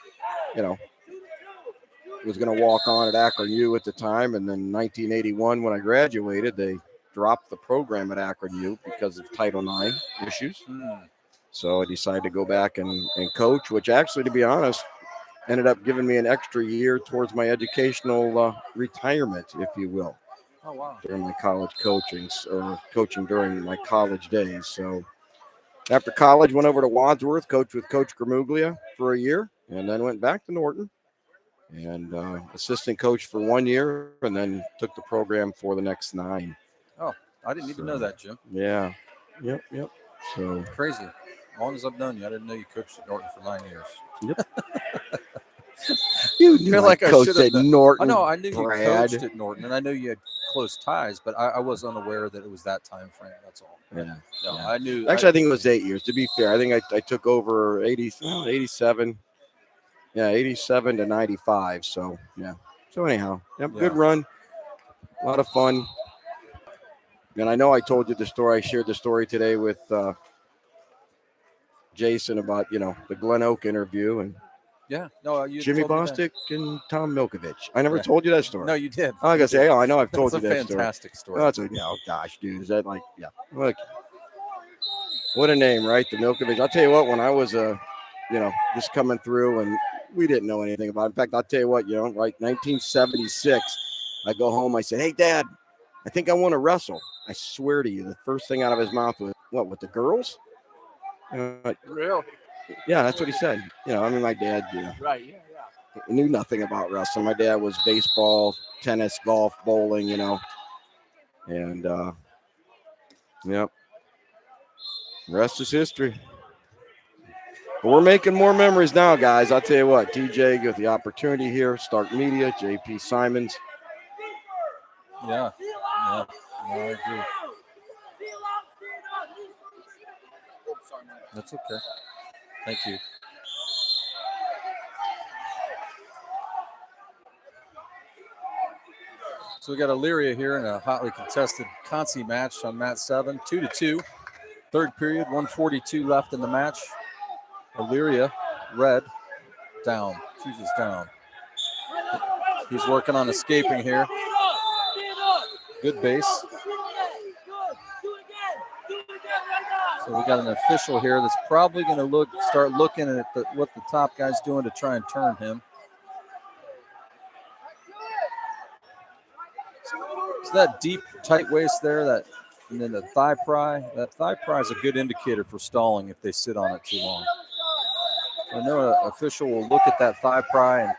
was going to walk on at Akron U at the time. And then 1981, when I graduated, they dropped the program at Akron U because of Title IX issues. So I decided to go back and coach, which actually, to be honest, ended up giving me an extra year towards my educational retirement, if you will. Oh, wow. During my college coaching during my college days. So after college, went over to Wadsworth, coached with Coach Gramuglia for a year, and then went back to Norton and assistant coach for 1 year, and then took the program for the next 9. Oh, I didn't even know that, Jim. Yeah. Yep. So crazy. As long as I've known you, I didn't know you coached at Norton for 9 years. Yep. You feel like I coached should at have. Norton. I knew Brad. you coached at Norton, and I know you had close ties, but I was unaware that it was that time frame. That's all. Yeah. No, Yeah. I knew. Actually, I think it was 8 years. To be fair, I think I took over 87. Yeah, 87 to 95. So, yeah. So, anyhow, good run. A lot of fun. And I know I told you the story. I shared the story today with Jason about, the Glen Oak interview and you Jimmy told me that. Bostic and Tom Milkovich. I never told you that story. No, you did. I was going to say, I know I've told That's you a that story. fantastic story. Oh, gosh, dude. Is that Look, what a name, right? The Milkovich. I'll tell you what, when I was, just coming through and we didn't know anything about it. In fact, I'll tell you what, 1976, I go home, I say, hey, Dad, I think I want to wrestle. I swear to you, the first thing out of his mouth was, what, with the girls? Real? Yeah, that's what he said. My dad, Right, yeah. knew nothing about wrestling. My dad was baseball, tennis, golf, bowling, and rest is history. But we're making more memories now, guys. I'll tell you what, TJ got the opportunity here, Stark Media, JP Simons. Yeah, I agree. That's okay. Thank you. So we got Elyria here in a hotly contested Consi match on mat 7, 2-2. Third period, 1:42 left in the match. Elyria, red, down, chooses down. He's working on escaping here. Good base. So we got an official here that's probably going to start looking at what the top guy's doing to try and turn him. So that deep, tight waist there, and then the thigh pry. That thigh pry is a good indicator for stalling if they sit on it too long. So I know an official will look at that thigh pry, and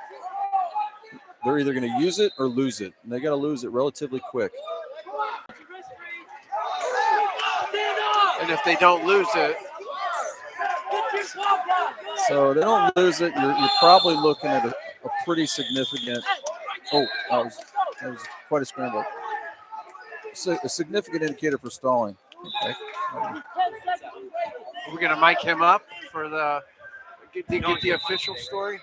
they're either going to use it or lose it. And they got to lose it relatively quick. And if they don't lose it, so they don't lose it, you're probably looking at a pretty significant. Oh, that was quite a scramble. So a significant indicator for stalling. Okay. we're going to mic him up for get the official story.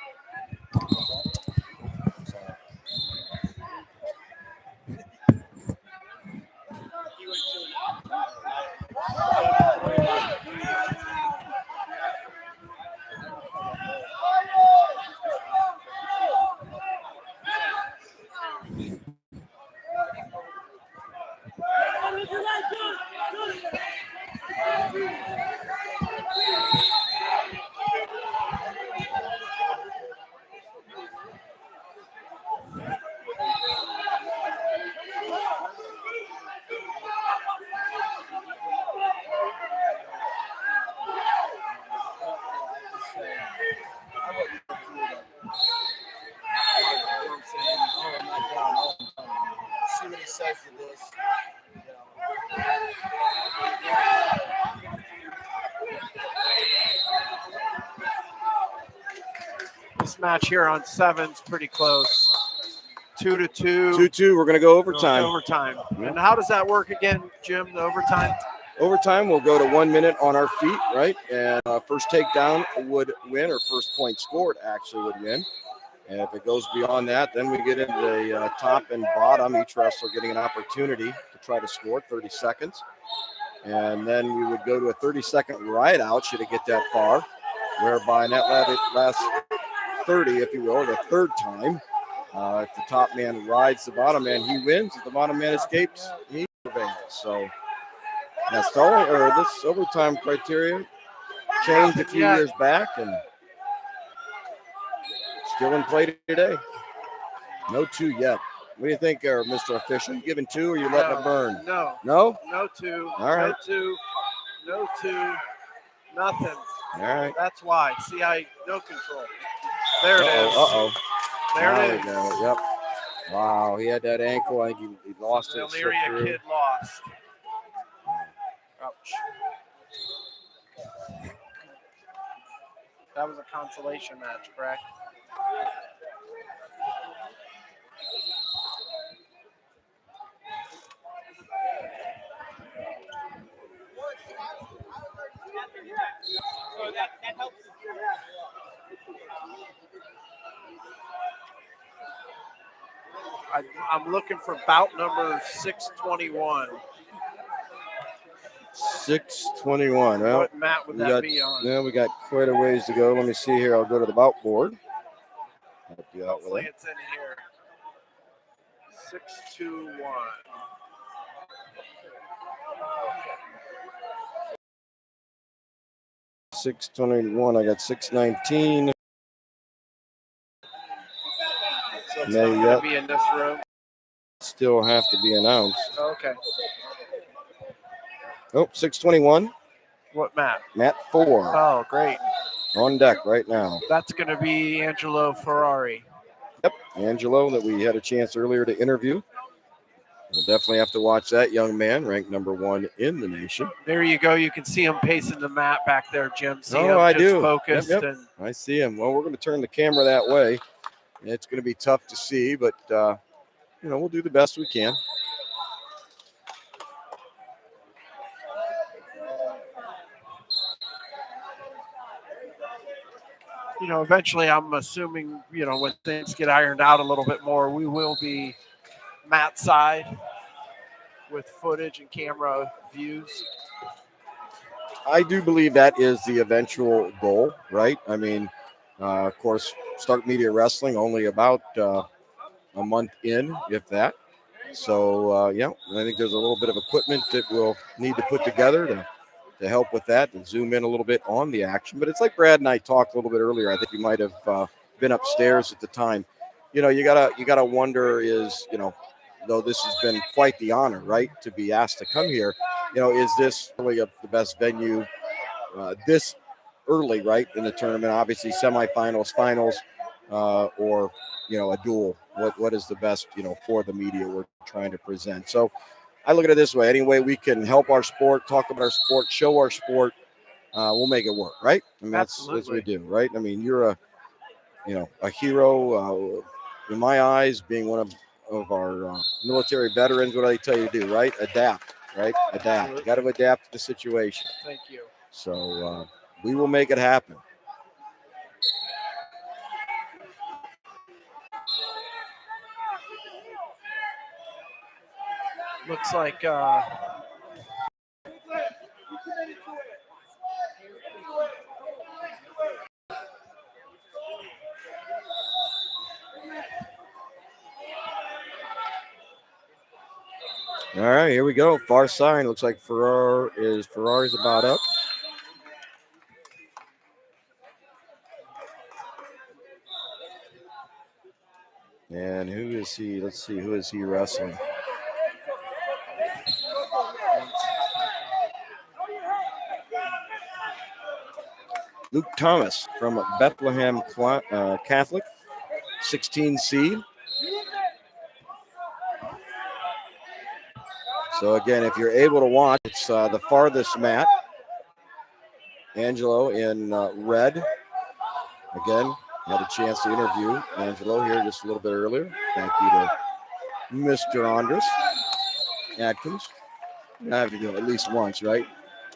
See what he says to this. This match here on 7's pretty close. 2-2. 2-2. We're going to go overtime. Overtime. And how does that work again, Jim, the overtime? Overtime, we'll go to 1 minute on our feet, right? And first takedown would win, or first point scored actually would win. And if it goes beyond that, then we get into the top and bottom, each wrestler getting an opportunity to try to score 30 seconds. And then we would go to a 30-second ride out, should it get that far, whereby in that last 30, if you will, or the third time, if the top man rides the bottom man, he wins. If the bottom man escapes, he prevails. So now stalling, or this overtime criteria changed a few years back and still in play today. No 2 yet. What do you think, Mr. Official? You giving 2 or you letting it burn? No. No? No 2. All right. No 2. Nothing. All right. That's why. See, no control. There it is. Uh-oh. There it is. Go. Yep. Wow, he had that ankle. I think he lost The it. Elyria kid lost. Ouch. That was a consolation match, correct? So that helps. I'm looking for bout number 621. 621. Well, What mat would that be on? Yeah, we got quite a ways to go. Let me see here. I'll go to the bout board. Help you out with Hopefully it. it's in here. 621. $621. I got 619. So it's No, not going yep. to be in this room. Still have to be announced. Okay. Oh, 621. What mat? Mat 4 Oh, great. on deck right now. That's going to be Angelo Ferrari. Yep, Angelo that we had a chance earlier to interview. We'll definitely have to watch that young man, ranked number 1 in the nation. There you go. You can see him pacing the mat back there, Jim. See Oh, him I just do. focused. Yep. And I see him. Well, we're going to turn the camera that way. It's going to be tough to see, but, we'll do the best we can. eventually I'm assuming, when things get ironed out a little bit more, we will be mat side with footage and camera views. I do believe that is the eventual goal, right? I mean, of course, Start Media Wrestling only about a month in, if that. So, yeah, I think there's a little bit of equipment that we'll need to put together to help with that, to zoom in a little bit on the action. But it's like Brad and I talked a little bit earlier. I think you might have been upstairs at the time. You gotta wonder is, though this has been quite the honor, right, to be asked to come here. Is this really the best venue this early, right, in the tournament? Obviously, semifinals, finals, or a duel. What is the best, for the media we're trying to present? So I look at it this way: any way we can help our sport, talk about our sport, show our sport, we'll make it work, right? I mean, that's what we do, right? I mean, you're a hero in my eyes, being one of our military veterans. What do they tell you to do, right? Adapt, right? Adapt. You got to adapt to the situation. Thank you. So we will make it happen. Looks like All right, here we go. Far sign. Looks like Ferrari's about up. And who is he? Let's see. Who is he wrestling? Luke Thomas from Bethlehem Catholic, 16 seed. So again, if you're able to watch, it's the farthest mat. Angelo in red. Again, had a chance to interview Angelo here just a little bit earlier. Thank you to Mr. Andres Adkins. I have to do it at least once, right?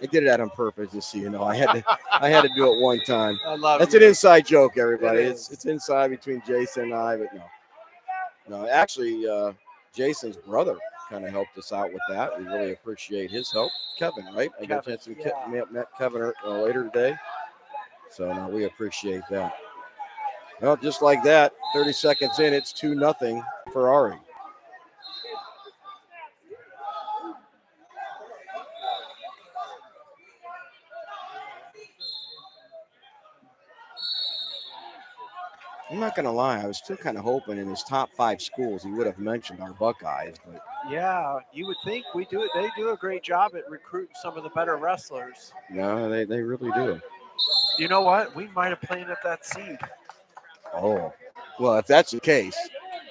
I did it on purpose, just so you know. I had to do it one time. I love That's you. an inside joke, everybody. It It's inside between Jason and I, but no. Actually, Jason's brother kind of helped us out with that. We really appreciate his help. Kevin, right? I got a chance to met Kevin later today. So no, we appreciate that. Well, just like that, 30 seconds in, it's 2-0 Ferrari. I'm not going to lie. I was still kind of hoping in his top 5 schools he would have mentioned our Buckeyes. But yeah, you would think we do it. They do a great job at recruiting some of the better wrestlers. No, they really do. You know what? We might have planted that seed. Oh, well, if that's the case,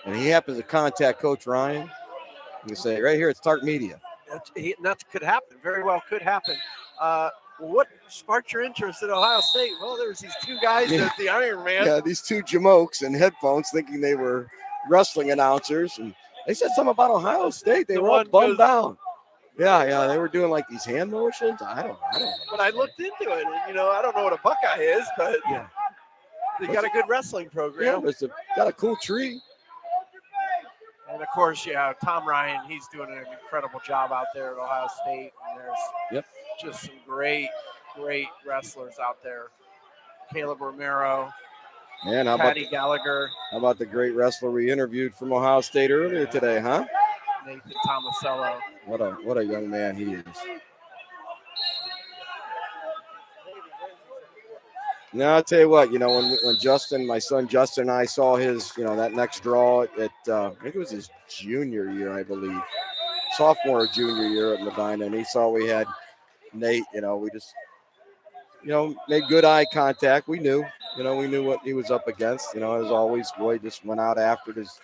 and he happens to contact Coach Ryan, you can say, right here at Start Media. That could happen. Very well could happen. What sparked your interest in Ohio State? Well, there's these two guys at the Ironman. Yeah, these two jamokes in headphones thinking they were wrestling announcers. And they said something about Ohio State. They were all bummed out. Yeah, they were doing like these hand motions. I don't know. But I looked into it, and I don't know what a Buckeye is, but yeah, they got a good wrestling program. Yeah, it's got a cool tree. And of course, Tom Ryan, he's doing an incredible job out there at Ohio State. And there's just some great wrestlers out there. Caleb Romero, and Patty Gallagher. How about the great wrestler we interviewed from Ohio State earlier today, huh? Nathan Tomasello. What a young man he is. Now I'll tell you what, when Justin, my son Justin, and I saw his, that next draw at I think it was his junior year, I believe, sophomore or junior year at Medina, and he saw we had Nate. We just, made good eye contact. We knew what he was up against. As always, Roy just went out after it as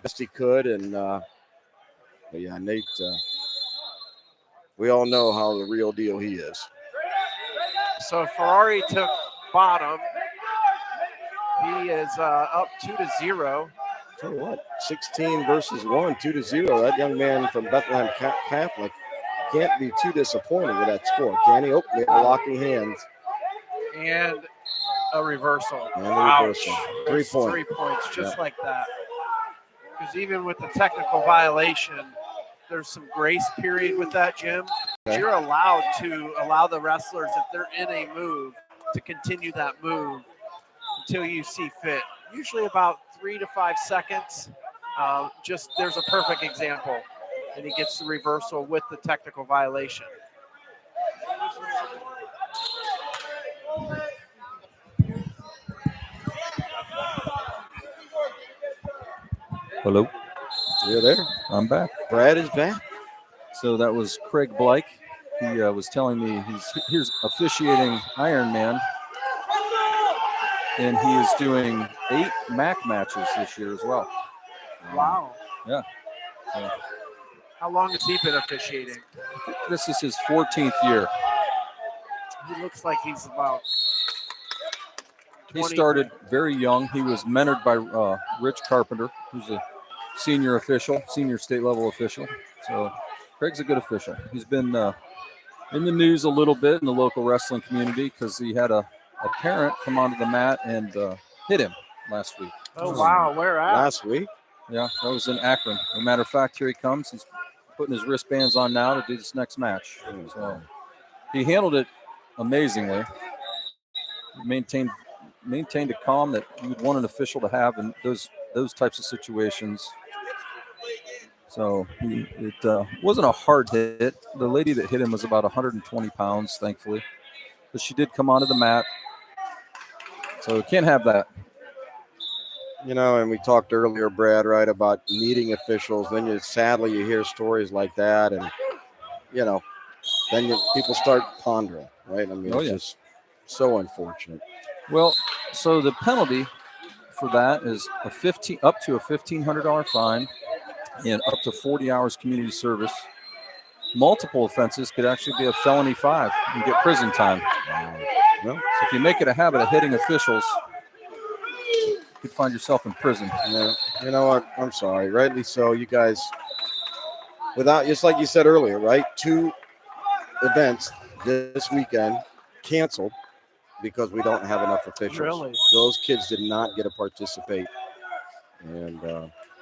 best he could, and but yeah, Nate. We all know how the real deal he is. So Ferrari took bottom. He is up 2-0. Tell you what, 16 versus 1, 2-0. That young man from Bethlehem Catholic can't be too disappointed with that score, can he? Oh, they're locking hands. And a reversal. And a reversal. 3 points. 3 points, just like that. because even with the technical violation, there's some grace period with that, Jim. Okay. You're allowed to allow the wrestlers, if they're in a move, to continue that move until you see fit. Usually about 3 to 5 seconds. Just there's a perfect example, and he gets the reversal with the technical violation. Hello, You're there. I'm back. Brad is back. So that was Craig Blake. He was telling me he's officiating Ironman, and he is doing 8 MAC matches this year as well. Wow. Yeah. How long has he been officiating? This is his 14th year. He looks like he's about 20. He started very young. He was mentored by Rich Carpenter, who's a senior state level official. So Craig's a good official. He's been in the news a little bit in the local wrestling community because he had a parent come onto the mat and hit him last week. Oh, wow. Where at? Last week. Yeah, that was in Akron. As a matter of fact, here he comes. He's putting his wristbands on now to do this next match. So he handled it amazingly. He maintained a calm that you would want an official to have in those types of situations. So it wasn't a hard hit. The lady that hit him was about 120 pounds, thankfully. But she did come onto the mat. So you can't have that. You know, and we talked earlier, Brad, right, about needing officials. Then sadly you hear stories like that, and then people start pondering, right? I mean, it's just so unfortunate. Well, so the penalty for that is up to a $1,500 fine and up to 40 hours community service. Multiple offenses could actually be a felony 5 and get prison time. Well, So if you make it a habit of hitting officials, you could find yourself in prison. yeah, you know what? I'm sorry. Rightly so. You guys, just like you said earlier, right? 2 events this weekend canceled because we don't have enough officials. Really? Those kids did not get to participate. And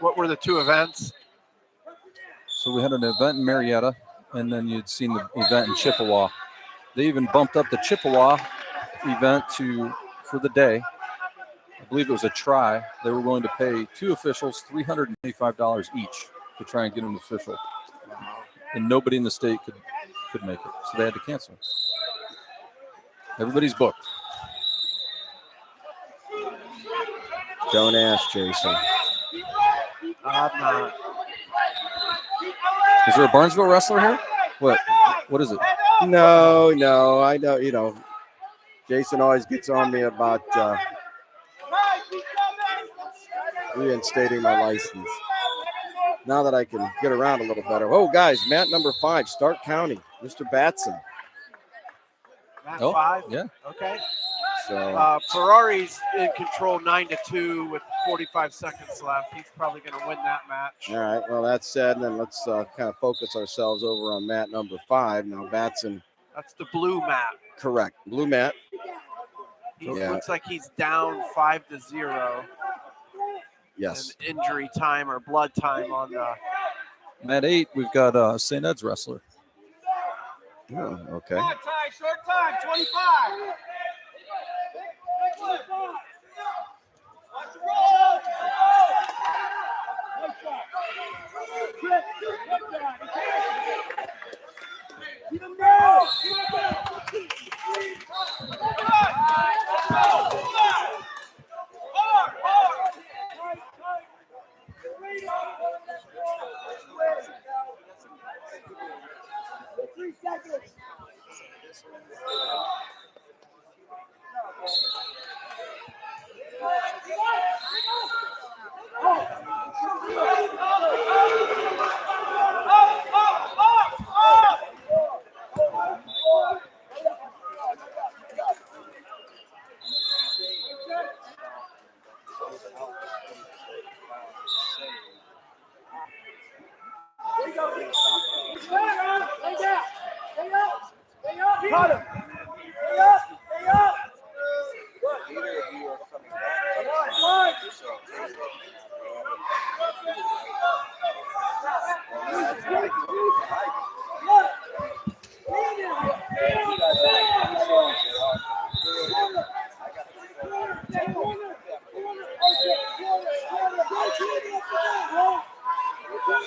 What were the 2 events? So we had an event in Marietta, and then you'd seen the event in Chippewa. They even bumped up the Chippewa event for the day. I believe it was a try. They were willing to pay 2 officials $325 each to try and get an official. And nobody in the state could make it. So they had to cancel. Everybody's booked. don't ask, Jason. I'm not. Is there a Barnesville wrestler here? What is it? No, I know, Jason always gets on me about reinstating my license. Now that I can get around a little better. Oh, guys, mat number 5, Stark County, Mr. Batson. Mat Oh, 5? yeah. Okay. So Ferrari's in control 9-2 with 45 seconds left. He's probably going to win that match. all right, well, that's said, then let's kind of focus ourselves over on mat number 5. Now, Batson. That's the blue mat. Correct. Blue mat. He looks like he's down 5-0. Yes. And injury time or blood time on the. At 8, we've got St. Ed's wrestler. Oh, okay. Short time, 25.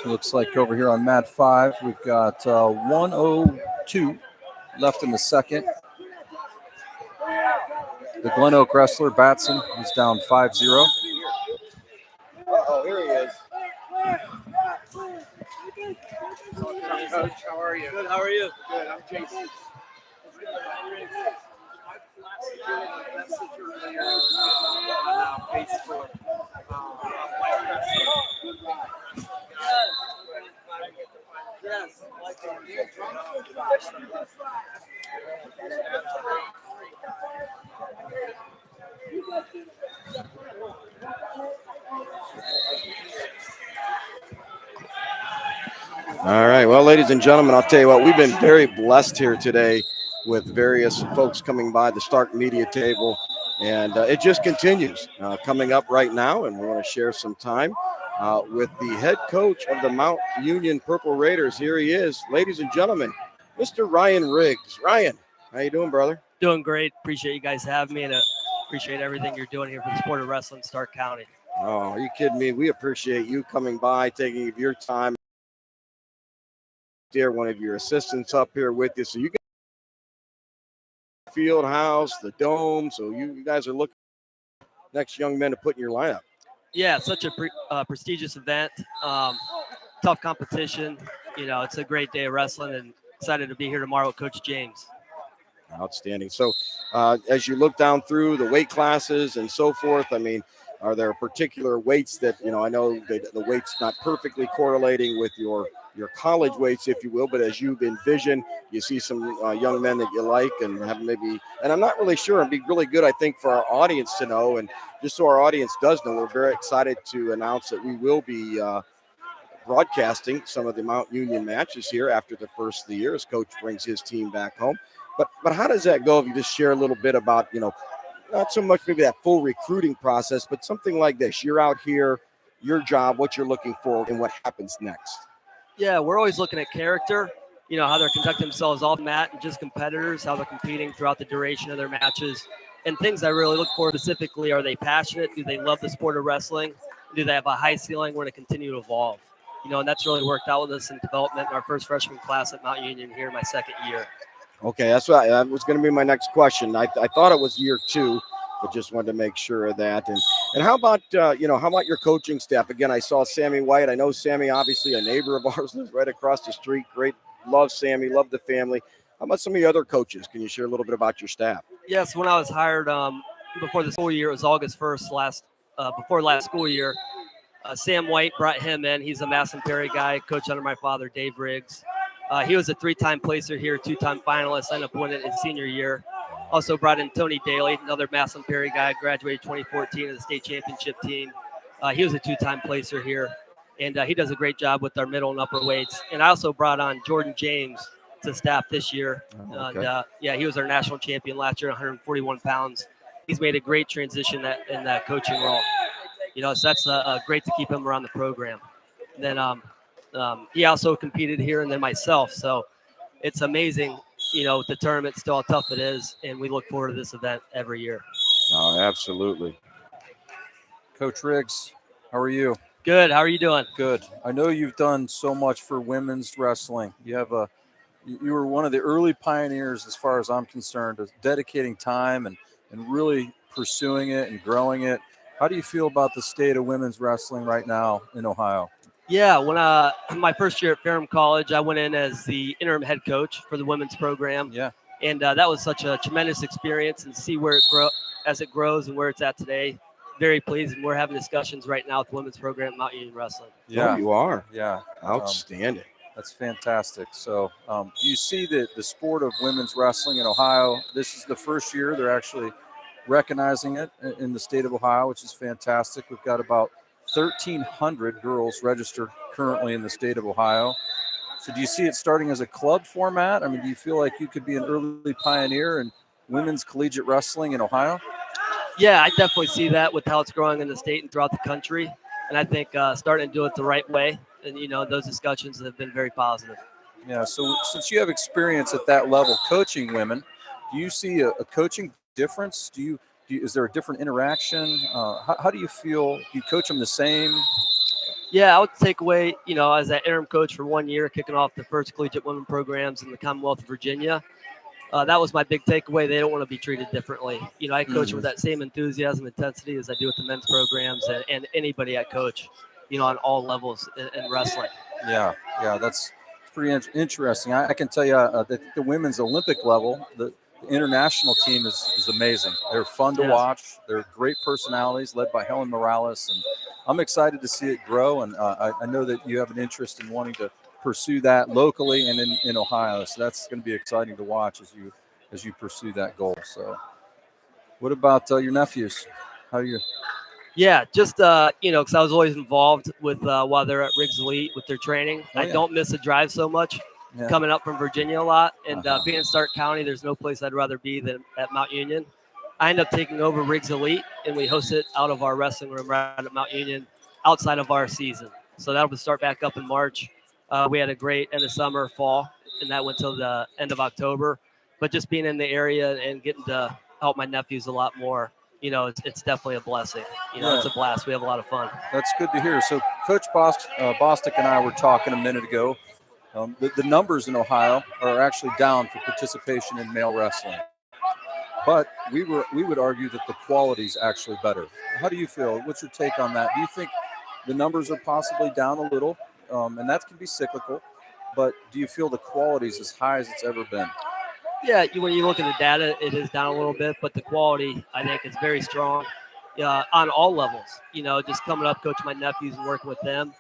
So it looks like over here on mat 5, we've got 1:02 left in the second. The Glen Oak wrestler, Batson, is down 5-0. Uh-oh, here he is. Coach, how are you? Good, how are you? Good. I'm Jason. On Facebook. Yes. All right. Well, ladies and gentlemen, I'll tell you what, we've been very blessed here today with various folks coming by the Stark Media table, and it just continues. Coming up right now, and we want to share some time with the head coach of the Mount Union Purple Raiders. Here he is, ladies and gentlemen, Mr. Ryan Riggs. Ryan, how you doing, brother? Doing great. Appreciate you guys having me, and appreciate everything you're doing here for the sport of wrestling in Stark County. Oh, are you kidding me? We appreciate you coming by, taking your time. There, one of your assistants up here with you, so you get the field house, the dome. So you guys are looking next young men to put in your lineup. Yeah, it's such a prestigious event. Tough competition. You know, it's a great day of wrestling, and excited to be here tomorrow with Coach James. Outstanding. So as you look down through the weight classes and so forth, I mean, are there particular weights that, you know, I know that the weight's not perfectly correlating with your college weights, if you will, but as you've envisioned, you see some young men that you like and have maybe, and I'm not really sure, it'd be really good, I think, for our audience to know, and just so our audience does know, we're very excited to announce that we will be broadcasting some of the Mount Union matches here after the first of the year as Coach brings his team back home. But how does that go if you just share a little bit about, you know, not so much maybe that full recruiting process, but something like this. You're out here, your job, what you're looking for, and what happens next. Yeah, we're always looking at character, you know, how they're conducting themselves off the mat and just competitors, how they're competing throughout the duration of their matches. And things I really look for specifically, are they passionate? Do they love the sport of wrestling? Do they have a high ceiling where to continue to evolve? You know, and that's really worked out with us in development in our first freshman class at Mount Union here in my second year. Okay, that's what that was going to be my next question. I thought it was year 2, but just wanted to make sure of that. And how about you know, how about your coaching staff? Again, I saw Sammy White. I know Sammy, obviously a neighbor of ours, lives right across the street. Great, love Sammy, love the family. How about some of the other coaches? Can you share a little bit about your staff? Yes, when I was hired before the school year, it was August 1st before last school year. Sam White brought him in. He's a Mass and Perry guy, coached under my father, Dave Riggs. He was a 3-time placer here, 2-time finalist, ended up winning his senior year. Also brought in Tony Daly, another Mass and Perry guy, graduated 2014 of the state championship team. He was a 2-time placer here, and he does a great job with our middle and upper weights. And I also brought on Jordan James to staff this year. Okay. And he was our national champion last year, 141 pounds. He's made a great transition in that coaching role. You know, so that's great to keep him around the program. And then he also competed here, and then myself. So it's amazing, you know, the tournament, still how tough it is, and we look forward to this event every year. Oh, absolutely. Coach Riggs, how are you? Good. How are you doing? Good. I know you've done so much for women's wrestling. You were one of the early pioneers, as far as I'm concerned, of dedicating time and really pursuing it and growing it. How do you feel about the state of women's wrestling right now in Ohio? Yeah, when my first year at Ferrum College, I went in as the interim head coach for the women's program. Yeah. And that was such a tremendous experience, and see where as it grows and where it's at today. Very pleased, and we're having discussions right now with the women's program at Mount Union Wrestling. Yeah. Oh, you are. Yeah. Outstanding. That's fantastic. So do you see the sport of women's wrestling in Ohio? This is the first year they're actually recognizing it in the state of Ohio, which is fantastic. We've got about 1,300 girls registered currently in the state of Ohio. So do you see it starting as a club format? I mean, do you feel like you could be an early pioneer in women's collegiate wrestling in Ohio? Yeah, I definitely see that with how it's growing in the state and throughout the country. And I think starting to do it the right way. And, you know, those discussions have been very positive. Yeah, so since you have experience at that level coaching women, do you see a coaching difference? Is there a different interaction? How do you feel? Do you coach them the same? Yeah, I would take away, as that interim coach for 1 year, kicking off the first collegiate women programs in the Commonwealth of Virginia. That was my big takeaway. They don't want to be treated differently. I coach with that same enthusiasm, intensity as I do with the men's programs and anybody I coach, on all levels in wrestling. Yeah, that's pretty interesting. I can tell you that the women's Olympic level, the international team is amazing. They're fun to watch. They're great personalities led by Helen Morales, and I'm excited to see it grow. And I know that you have an interest in wanting to pursue that locally and in Ohio. So that's going to be exciting to watch as you pursue that goal. So what about your nephews? How are you? Yeah, just because I was always involved with while they're at Riggs Elite with their training. I don't miss a drive so much. Coming up from Virginia a lot, and being in Stark County, there's no place I'd rather be than at Mount Union. I end up taking over Riggs Elite, and we host it out of our wrestling room right at Mount Union, outside of our season. So that'll start back up in March. We had a great end of summer, fall, and that went till the end of October. But just being in the area and getting to help my nephews a lot more, it's definitely a blessing. It's a blast. We have a lot of fun. That's good to hear. So Coach Bostic and I were talking a minute ago. The numbers in Ohio are actually down for participation in male wrestling. But we would argue that the quality is actually better. How do you feel? What's your take on that? Do you think the numbers are possibly down a little, and that can be cyclical, but do you feel the quality is as high as it's ever been? Yeah, when you look at the data, it is down a little bit, but the quality, I think, is very strong on all levels. Just coming up, coaching my nephews and working with them,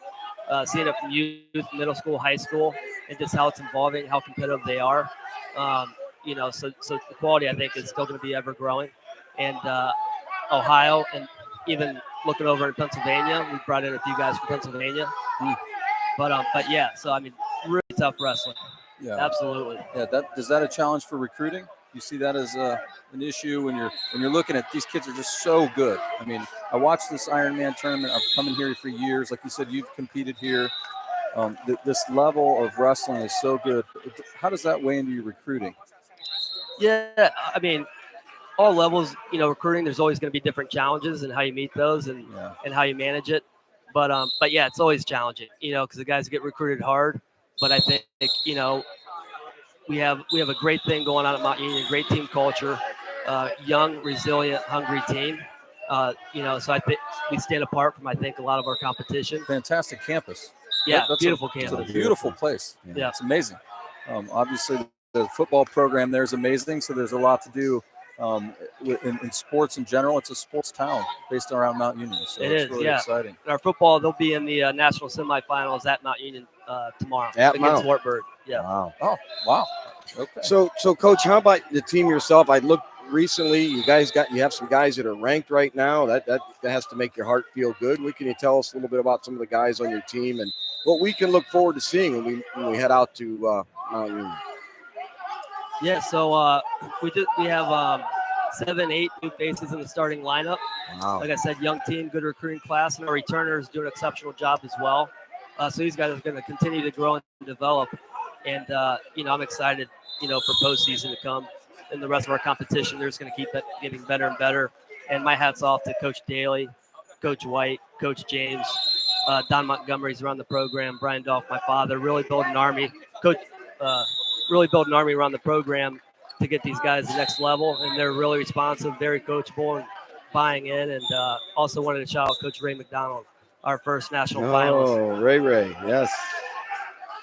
seeing it from youth, middle school, high school, and just how it's evolving, how competitive they are. So the quality, I think, is still going to be ever growing. And Ohio, and even looking over in Pennsylvania, we brought in a few guys from Pennsylvania. But yeah, so I mean, really tough wrestling. Yeah, absolutely. Yeah, is that a challenge for recruiting? You see that as an issue when you're looking at these kids are just so good. I mean, I watched this Ironman tournament. I've come in here for years. Like you said, you've competed here. This level of wrestling is so good. How does that weigh into your recruiting? Yeah, I mean, all levels, recruiting, there's always going to be different challenges and how you meet those and how you manage it. But yeah, it's always challenging, because the guys get recruited hard. But I think, we have a great thing going on at Mount Union, great team culture, young, resilient, hungry team. So I think we stand apart from, I think, a lot of our competition. Fantastic campus. Yeah, that's beautiful campus. It's a beautiful place. Yeah. It's amazing. Obviously, the football program there is amazing, so there's a lot to do in sports in general. It's a sports town based around Mount Union, so it's really exciting. And our football, they'll be in the national semifinals at Mount Union tomorrow against Wartburg. Yeah. Wow. Oh, wow. Okay. So Coach, how about the team yourself? I looked recently. You have some guys that are ranked right now. That has to make your heart feel good. Can you tell us a little bit about some of the guys on your team and what we can look forward to seeing when we head out to Mount Union? Yeah, so we have 7-8 new faces in the starting lineup. Wow. Like I said, young team, good recruiting class, and our returners do an exceptional job as well. So these guys are going to continue to grow and develop. And, I'm excited, for postseason to come. And the rest of our competition, they're just going to keep getting better and better. And my hat's off to Coach Daly, Coach White, Coach James, Don Montgomery's around the program, Brian Dolph, my father, really building an army. Really building an army around the program to get these guys to the next level. And they're really responsive, very coachable, and buying in. And also wanted to shout out Coach Ray McDonald, our first national finalist. Oh, Ray, yes.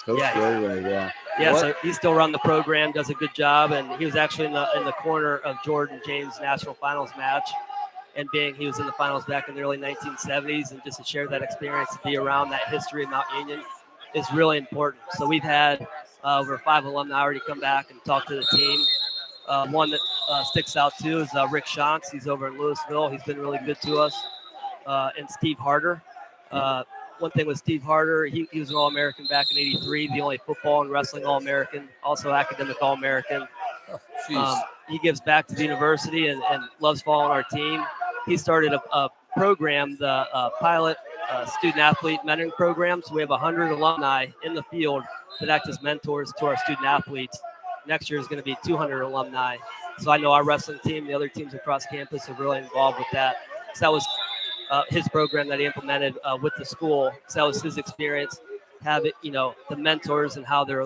Coach Ray, yeah. Yeah, so he's still running the program, does a good job, and he was actually in the corner of Jordan James' national finals match. And he was in the finals back in the early 1970s, and just to share that experience, to be around that history of Mount Union is really important. So we've had over 5 alumni already come back and talk to the team. One that sticks out too is Rick Shanks. He's over in Louisville. He's been really good to us. And Steve Harder. One thing with Steve Harder, he was an All-American back in '83, the only football and wrestling All-American, also academic All-American. He gives back to the university and loves following our team. He started a program, the pilot student-athlete mentoring program. So we have 100 alumni in the field that act as mentors to our student-athletes. Next year is going to be 200 alumni. So I know our wrestling team, the other teams across campus are really involved with that. So that was his program that he implemented with the school. So that was his experience. Have it, the mentors and how they're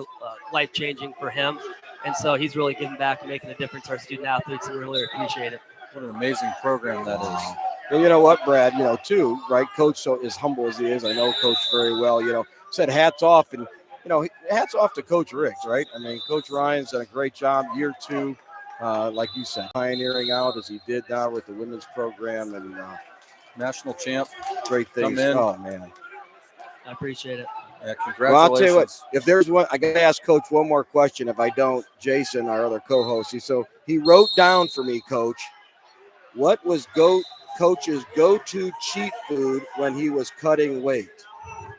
life changing for him. And so he's really giving back and making a difference to our student athletes, and really appreciate it. What an amazing program that is. Well, you know what, Brad, too, right? Coach, so as humble as he is, I know Coach very well, said hats off. And, hats off to Coach Riggs, right? I mean, Coach Ryan's done a great job year 2, like you said, pioneering out as he did now with the women's program and National champ. great things. Oh, man. I appreciate it. Yeah, congratulations. Well, I'll tell you what, if there's one, I got to ask Coach one more question. If I don't, Jason, our other co-host, he wrote down for me, Coach, what was Coach's go-to cheat food when he was cutting weight?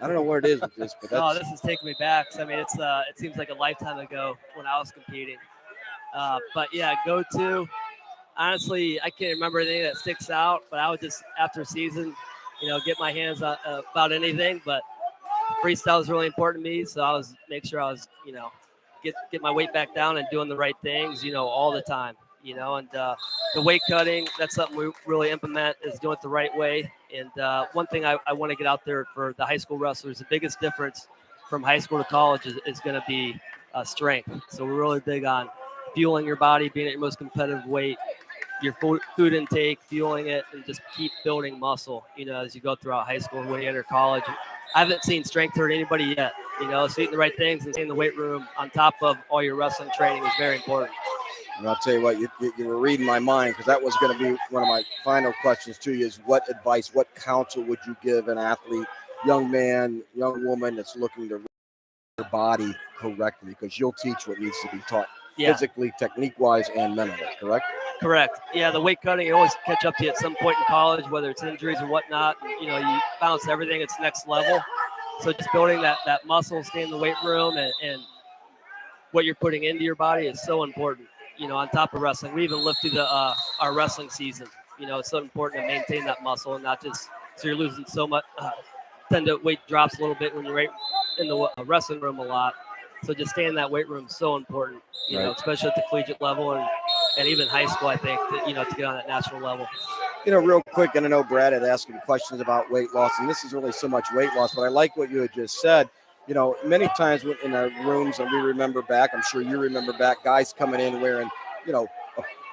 I don't know what it is with this, but that's... this is taking me back. I mean, it seems like a lifetime ago when I was competing. But yeah, go-to. Honestly, I can't remember anything that sticks out, but I would just, after a season, get my hands on about anything. But freestyle is really important to me, so I was make sure I was, get my weight back down and doing the right things, all the time, and the weight cutting, that's something we really implement, is doing it the right way. And one thing I want to get out there for the high school wrestlers, the biggest difference from high school to college is going to be strength. So we're really big on fueling your body, being at your most competitive weight, your food intake, fueling it, and just keep building muscle, as you go throughout high school and when you enter college. I haven't seen strength hurt anybody yet, so eating the right things and staying in the weight room on top of all your wrestling training is very important. And I'll tell you what, you were reading my mind, because that was going to be one of my final questions to you, is what advice, what counsel would you give an athlete, young man, young woman that's looking to their body correctly? Because you'll teach what needs to be taught physically, technique-wise, and mentally, correct? Correct. Yeah, the weight cutting, you always catch up to you at some point in college, whether it's injuries or whatnot. You bounce everything, it's next level. So just building that muscle, staying in the weight room, and what you're putting into your body is so important. On top of wrestling, we even lived through our wrestling season. It's so important to maintain that muscle and not just so you're losing so much. Tend to weight drops a little bit when you're in the wrestling room a lot. So just staying in that weight room is so important. Especially at the collegiate level and even high school, I think, to get on that national level. Real quick, and I know Brad had asked me questions about weight loss, and this is really so much weight loss, but I like what you had just said. Many times in our rooms, and we remember back, I'm sure you remember back, guys coming in wearing, a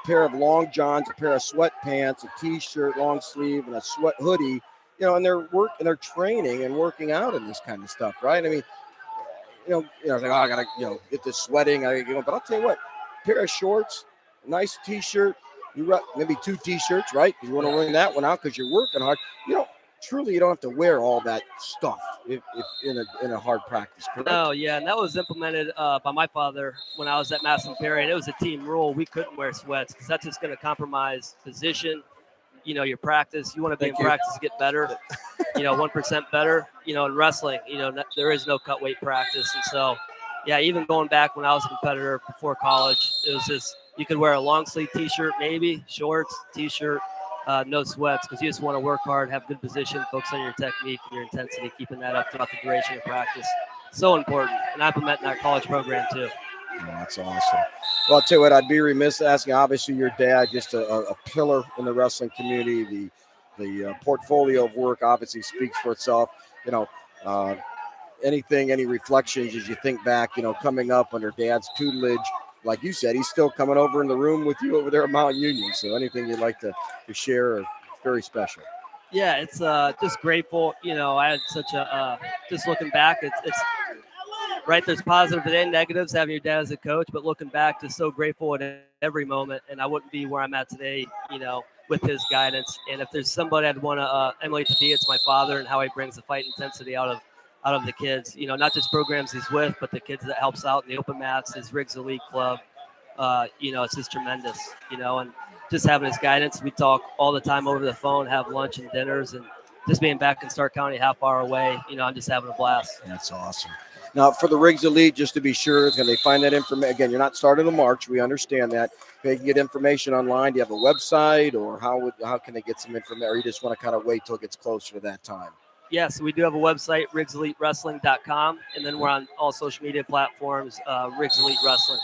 pair of long johns, a pair of sweatpants, a t-shirt, long sleeve, and a sweat hoodie, and they're training and working out in this kind of stuff, right? I mean, like, I gotta, get this sweating, but I'll tell you what, pair of shorts, a nice t-shirt, maybe 2 t-shirts, right? Because you want to wring that one out because you're working hard. Truly, you don't have to wear all that stuff if in a hard practice, correct? Oh, yeah, and that was implemented by my father when I was at Masson Perry, and it was a team rule. We couldn't wear sweats because that's just going to compromise position, your practice. You want to be in practice to get better, 1% better. In wrestling, there is no cut weight practice. And so, yeah, even going back when I was a competitor before college, it was just you could wear a long sleeve T-shirt, maybe, shorts, T-shirt, no sweats, because you just want to work hard, have good position, focus on your technique and your intensity, keeping that up throughout the duration of practice. So important, and I implement in our college program too. Oh, that's awesome. Well, I'll tell you what, I'd be remiss asking, obviously your dad, just a pillar in the wrestling community. The portfolio of work obviously speaks for itself. Any reflections as you think back, coming up under Dad's tutelage? Like you said, he's still coming over in the room with you over there at Mount Union. So anything you'd like to share is very special. Yeah, it's just grateful. I had such just looking back, it's right. There's positives and negatives having your dad as a coach, but looking back, just so grateful at every moment. And I wouldn't be where I'm at today, with his guidance. And if there's somebody I'd want to emulate to be, it's my father and how he brings the fight intensity out of the kids, not just programs he's with, but the kids that helps out in the open mats, his Riggs Elite Club. It's just tremendous, and just having his guidance. We talk all the time over the phone, have lunch and dinners, and just being back in Stark County, half hour away, I'm just having a blast. That's awesome. Now, for the Riggs Elite, just to be sure, can they find that information? Again, you're not starting in March. We understand that. They can get information online. Do you have a website, or how can they get some information? Or you just want to kind of wait till it gets closer to that time? Yes, we do have a website, RiggsEliteWrestling.com, and then we're on all social media platforms, Riggs Elite Wrestling.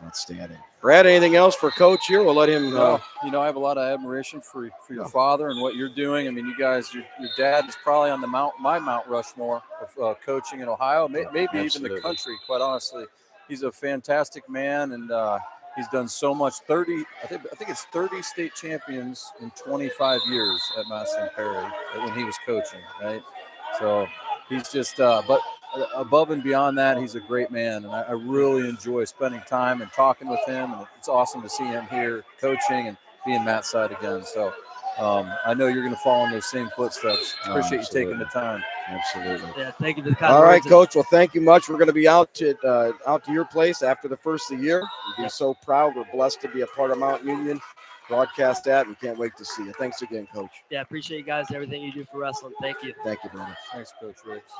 Outstanding. Brad, anything else for Coach here? We'll let him. No, I have a lot of admiration for your father and what you're doing. I mean, you guys, your dad is probably on my Mount Rushmore of coaching in Ohio, maybe even the country. Quite honestly, he's a fantastic man, and he's done so much. I think it's 30 state champions in 25 years at Massey and Perry when he was coaching, right? So he's just, but above and beyond that, he's a great man, and I really enjoy spending time and talking with him. And it's awesome to see him here coaching and being Matt's side again. So I know you're going to follow in those same footsteps. Appreciate you taking the time. Absolutely. Yeah, thank you for the kind All right, words. Coach. Well, thank you much. We're going to be out to your place after the first of the year. We'll be so proud. We're blessed to be a part of Mount Union. Broadcast that. We can't wait to see you. Thanks again, Coach. Yeah, appreciate you guys, everything you do for wrestling. Thank you. Thank you, brother. Thanks, Coach Riggs.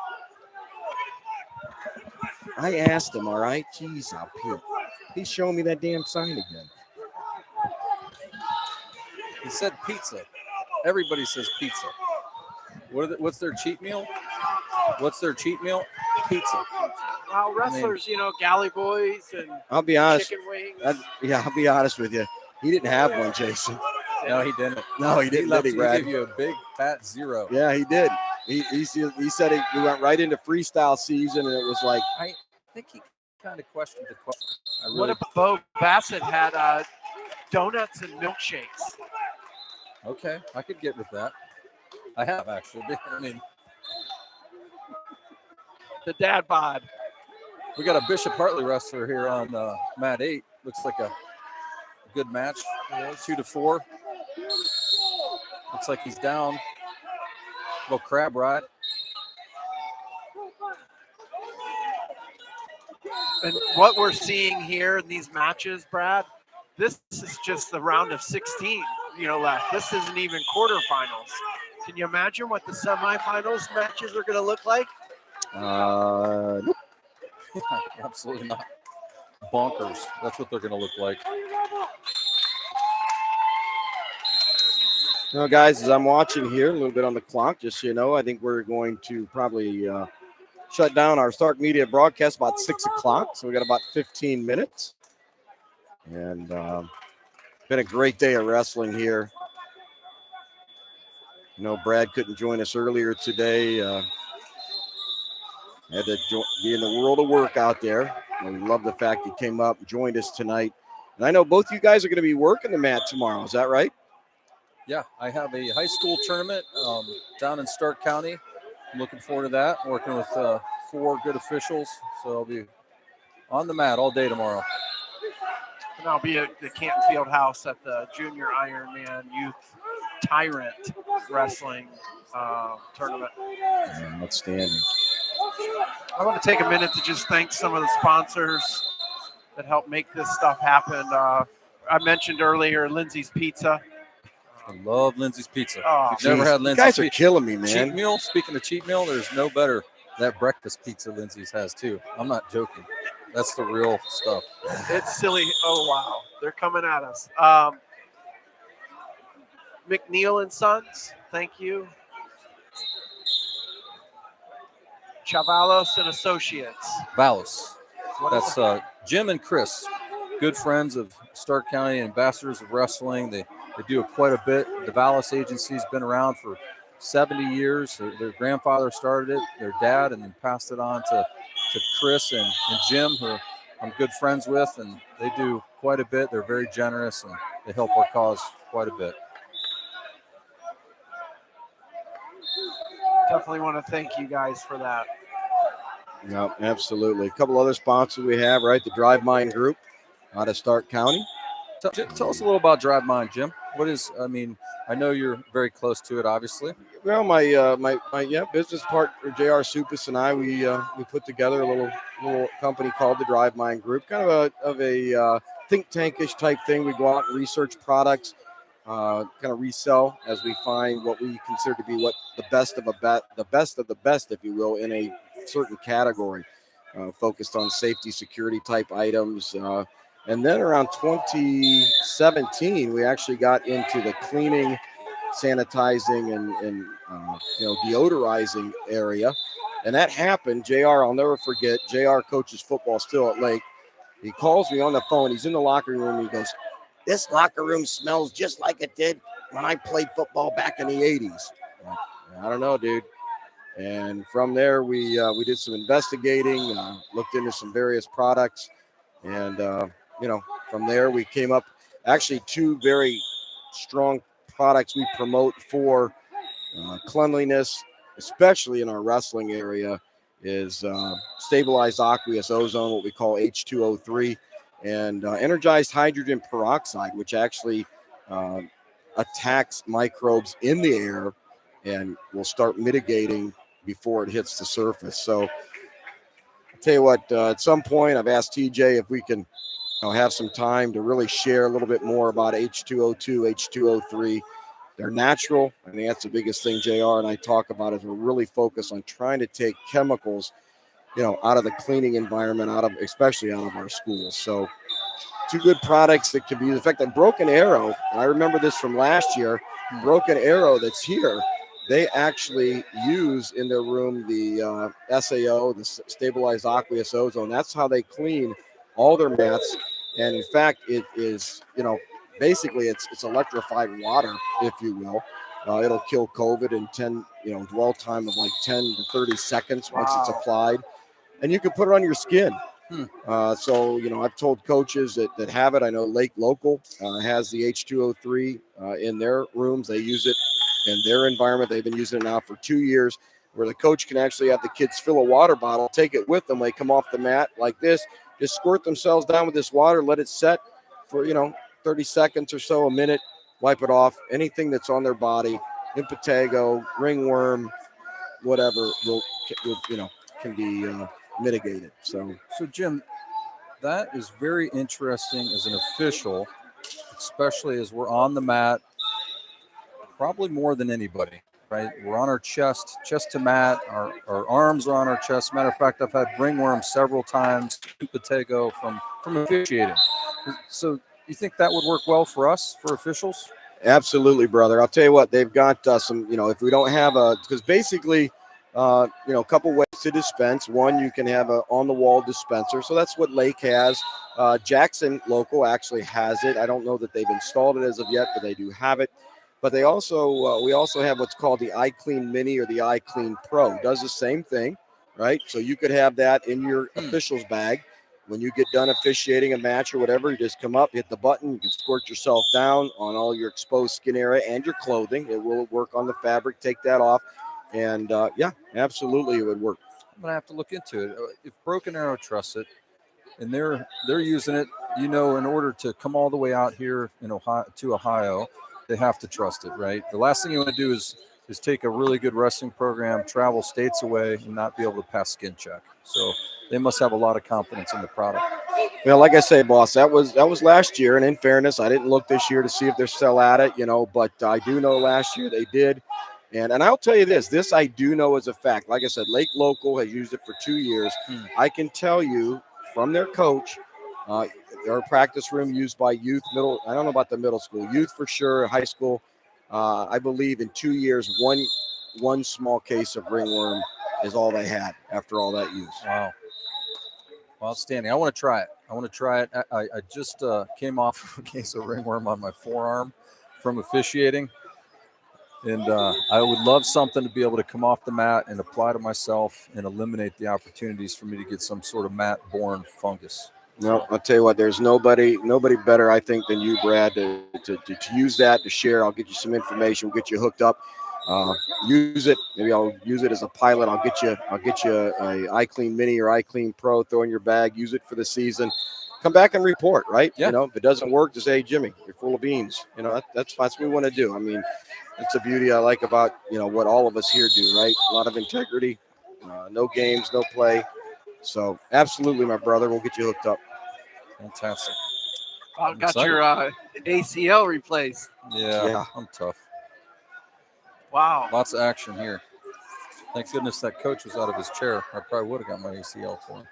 I asked him, all right? Jeez, up here. He's showing me that damn sign again. He said pizza. Everybody says pizza. What's their cheat meal? What's their cheat meal? Pizza. Well, wrestlers, galley boys and I'll be honest. chicken wings. I'll be honest with you. He didn't have one, Jason. No, he didn't. No, he didn't. Did he, Brad? He gave you a big fat 0. Yeah, he did. He said he went right into freestyle season, and it was like, I think he kind of questioned the question. What if Bo Bassett had donuts and milkshakes? Okay, I could get with that. I have actually. I mean, The dad bod. we got a Bishop Hartley wrestler here on mat 8. Looks like a good match. 2-4. Looks like he's down. Little crab ride. And what we're seeing here in these matches, Brad, this is just the round of 16, left. This isn't even quarterfinals. Can you imagine what the semifinals matches are going to look like? nope. Absolutely not. Bonkers. That's what they're going to look like. Guys, as I'm watching here, a little bit on the clock, just so you know, I think we're going to probably shut down our Stark Media broadcast about 6 o'clock. So we got about 15 minutes. And been a great day of wrestling here. Brad couldn't join us earlier today. Had to be in the world of work out there. And we love the fact he came up and joined us tonight. And I know both you guys are going to be working the mat tomorrow. Is that right? Yeah, I have a high school tournament down in Stark County. I'm looking forward to that. I'm working with 4 good officials. So I'll be on the mat all day tomorrow. And I'll be at the Canton Field House at the Junior Ironman Youth Tyrant Wrestling tournament. Outstanding. I want to take a minute to just thank some of the sponsors that help make this stuff happen. I mentioned earlier Lindsay's Pizza. I love Lindsay's Pizza. Oh, if you've never had You Lindsay's guys are Pizza. killing me, man. Cheat meal, speaking of cheat meal, there's no better. That breakfast pizza Lindsay's has too. I'm not joking. That's the real stuff. It's silly. Oh, wow. They're coming at us. McNeil and Sons, thank you. Chavalos and Associates. Valos. What is That's Jim and Chris, good friends of Stark County, ambassadors of wrestling. They do quite a bit. The Valos agency's been around for 70 years. Their grandfather started it, their dad, and then passed it on to Chris and Jim, who I'm good friends with, and they do quite a bit. They're very generous, and they help our cause quite a bit. Definitely want to thank you guys for that. No, absolutely. A couple other sponsors we have, right? The Drive Mine Group out of Stark County. Tell us a little about Drive Mine, Jim. What is? I mean, I know you're very close to it, obviously. Well, my business partner J.R. Supis and I we put together a little company called the Drive Mine Group, kind of a think tankish type thing. We go out and research products, kind of resell as we find what we consider to be what the best of the best, if you will, in a certain category, focused on safety, security type items. And then around 2017, we actually got into the cleaning, sanitizing, and deodorizing area. And that happened. JR, I'll never forget, JR coaches football still at Lake. He calls me on the phone. He's in the locker room. And he goes, "This locker room smells just like it did when I played football back in the 80s. Like, I don't know, dude. And from there, we did some investigating, looked into some various products. And, from there, we came up actually 2 very strong products we promote for cleanliness, especially in our wrestling area, is stabilized aqueous ozone, what we call H2O3, and energized hydrogen peroxide, which actually attacks microbes in the air and will start mitigating before it hits the surface. So I'll tell you what, at some point I've asked TJ if we can have some time to really share a little bit more about H2O2, H2O3. They're natural. I mean, that's the biggest thing JR and I talk about is we're really focused on trying to take chemicals, out of the cleaning environment, especially out of our schools. So 2 good products that can be used. In fact, that Broken Arrow, and I remember this from last year, Broken Arrow that's here, they actually use in their room the SAO, the stabilized aqueous ozone. That's how they clean all their mats. And in fact, it is, basically it's electrified water, if you will. It'll kill COVID in dwell time of like 10 to 30 seconds once it's applied. And you can put it on your skin. So, I've told coaches that have it. I know Lake Local has the H2O3 in their rooms. They use it in their environment. They've been using it now for 2 years, where the coach can actually have the kids fill a water bottle, take it with them. They come off the mat like this, just squirt themselves down with this water, let it set for, 30 seconds or so, a minute, wipe it off. Anything that's on their body, impetigo, ringworm, whatever, can be mitigated. So Jim, that is very interesting as an official, especially as we're on the mat, probably more than anybody, right? We're on our chest to mat. Our arms are on our chest. Matter of fact, I've had ringworm several times, impetigo from officiating. So you think that would work well for us, for officials? Absolutely, brother. I'll tell you what, they've got some, if we don't have because basically, a couple ways to dispense. One, you can have a on-the-wall dispenser. So that's what Lake has. Jackson Local actually has it. I don't know that they've installed it as of yet, but they do have it. But they also, we also have what's called the iClean Mini or the iClean Pro. It does the same thing, right? So you could have that in your official's bag. When you get done officiating a match or whatever, you just come up, hit the button, you can squirt yourself down on all your exposed skin area and your clothing. It will work on the fabric, take that off. And yeah, absolutely, it would work. I'm gonna have to look into it. If Broken Arrow trusts it, and they're using it, in order to come all the way out here in Ohio, they have to trust it, right? The last thing you want to do is take a really good wrestling program, travel states away, and not be able to pass skin check. So they must have a lot of confidence in the product. Well, like I say, boss, that was last year, and in fairness, I didn't look this year to see if they're still at it, but I do know last year they did. And I'll tell you this I do know as a fact. Like I said, Lake Local has used it for 2 years. I can tell you from their coach, their practice room used by youth, I don't know about the middle school, youth for sure, high school. I believe in 2 years, one small case of ringworm is all they had after all that use. Wow. Outstanding. I want to try it. I just came off a case of ringworm on my forearm from officiating. And I would love something to be able to come off the mat and apply to myself and eliminate the opportunities for me to get some sort of mat-borne fungus. No, I'll tell you what, there's nobody better, I think, than you, Brad, to use that, to share. I'll get you some information. We'll get you hooked up. Use it. Maybe I'll use it as a pilot. I'll get you a iClean Mini or iClean Pro, throw in your bag, use it for the season. Come back and report, right? Yeah. If it doesn't work, just say, hey, Jimmy, you're full of beans. That's what we want to do. I mean, that's the beauty I like about, what all of us here do, right? A lot of integrity, no games, no play. So absolutely, my brother, we'll get you hooked up. Fantastic. I've got your ACL replaced. Yeah, I'm tough. Wow. Lots of action here. Thank goodness that coach was out of his chair. I probably would have got my ACL for him.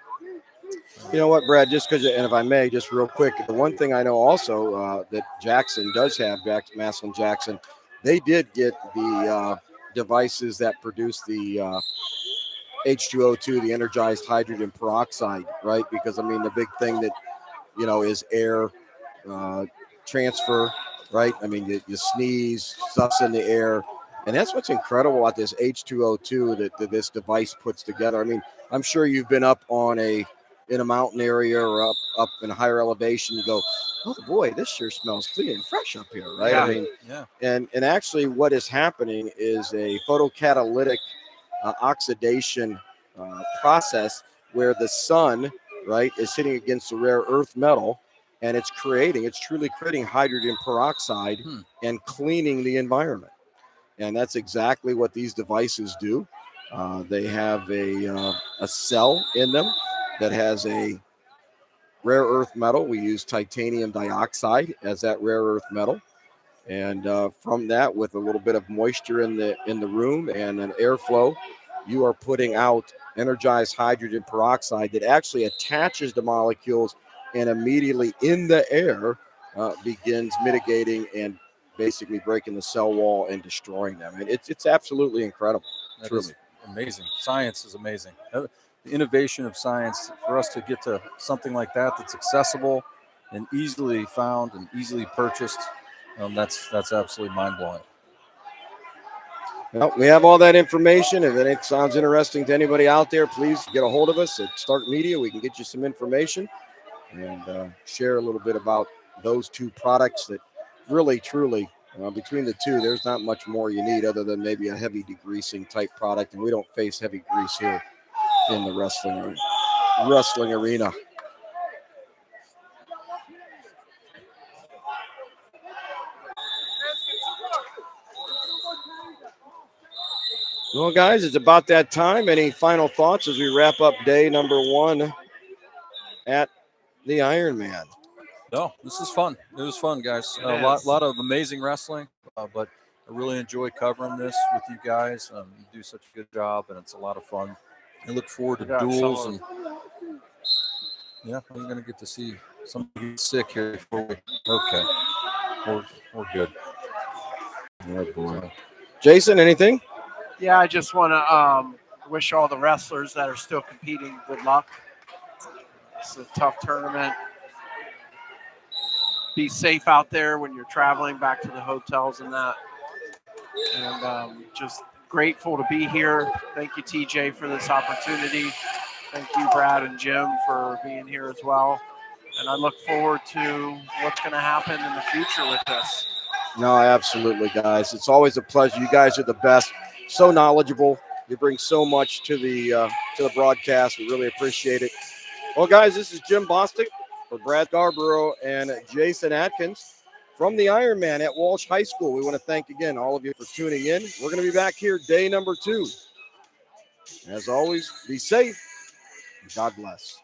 You know what, Brad, just because, and if I may, just real quick, the one thing I know also that Jackson does have, Massillon Jackson, they did get the devices that produce the H2O2, the energized hydrogen peroxide, right? Because, I mean, the big thing that is air transfer, right? I mean, you sneeze, stuff's in the air. And that's what's incredible about this H2O2 that this device puts together. I mean, I'm sure you've been up in a mountain area or up in a higher elevation. You go, oh boy, this sure smells clean and fresh up here, right? Yeah. I mean, Yeah. and actually what is happening is a photocatalytic oxidation process where the sun, right, is hitting against the rare earth metal, and it's truly creating hydrogen peroxide and cleaning the environment. And that's exactly what these devices do. They have a cell in them that has a rare earth metal. We use titanium dioxide as that rare earth metal. And from that, with a little bit of moisture in the room and an airflow, you are putting out energized hydrogen peroxide that actually attaches the molecules and immediately in the air begins mitigating and basically breaking the cell wall and destroying them. And it's absolutely incredible. That is amazing. Science is amazing. The innovation of science, for us to get to something like that's accessible and easily found and easily purchased, that's absolutely mind-blowing. Well, we have all that information. If it sounds interesting to anybody out there, please get a hold of us at Start Media. We can get you some information and share a little bit about those two products that really, truly, between the two, there's not much more you need other than maybe a heavy degreasing type product. And we don't face heavy grease here in the wrestling arena. Well, guys, it's about that time. Any final thoughts as we wrap up day number 1 at the Ironman? No, this is fun. It was fun, guys. A lot of amazing wrestling, but I really enjoy covering this with you guys. You do such a good job, and it's a lot of fun. I look forward to duels, and I'm going to get to see somebody get sick here before we. Okay, we're good. Oh, boy. Jason, anything? Yeah, I just want to wish all the wrestlers that are still competing good luck. It's a tough tournament. Be safe out there when you're traveling back to the hotels and that. And just grateful to be here. Thank you, TJ, for this opportunity. Thank you, Brad and Jim, for being here as well. And I look forward to what's going to happen in the future with this. No, absolutely, guys. It's always a pleasure. You guys are the best. So knowledgeable. You bring so much to the broadcast. We really appreciate it. Well, guys, this is Jim Bostic for Brad Scarbrough and Jason Adkins from the Ironman at Walsh High School. We want to thank again all of you for tuning in. We're going to be back here day number 2. As always, be safe. God bless.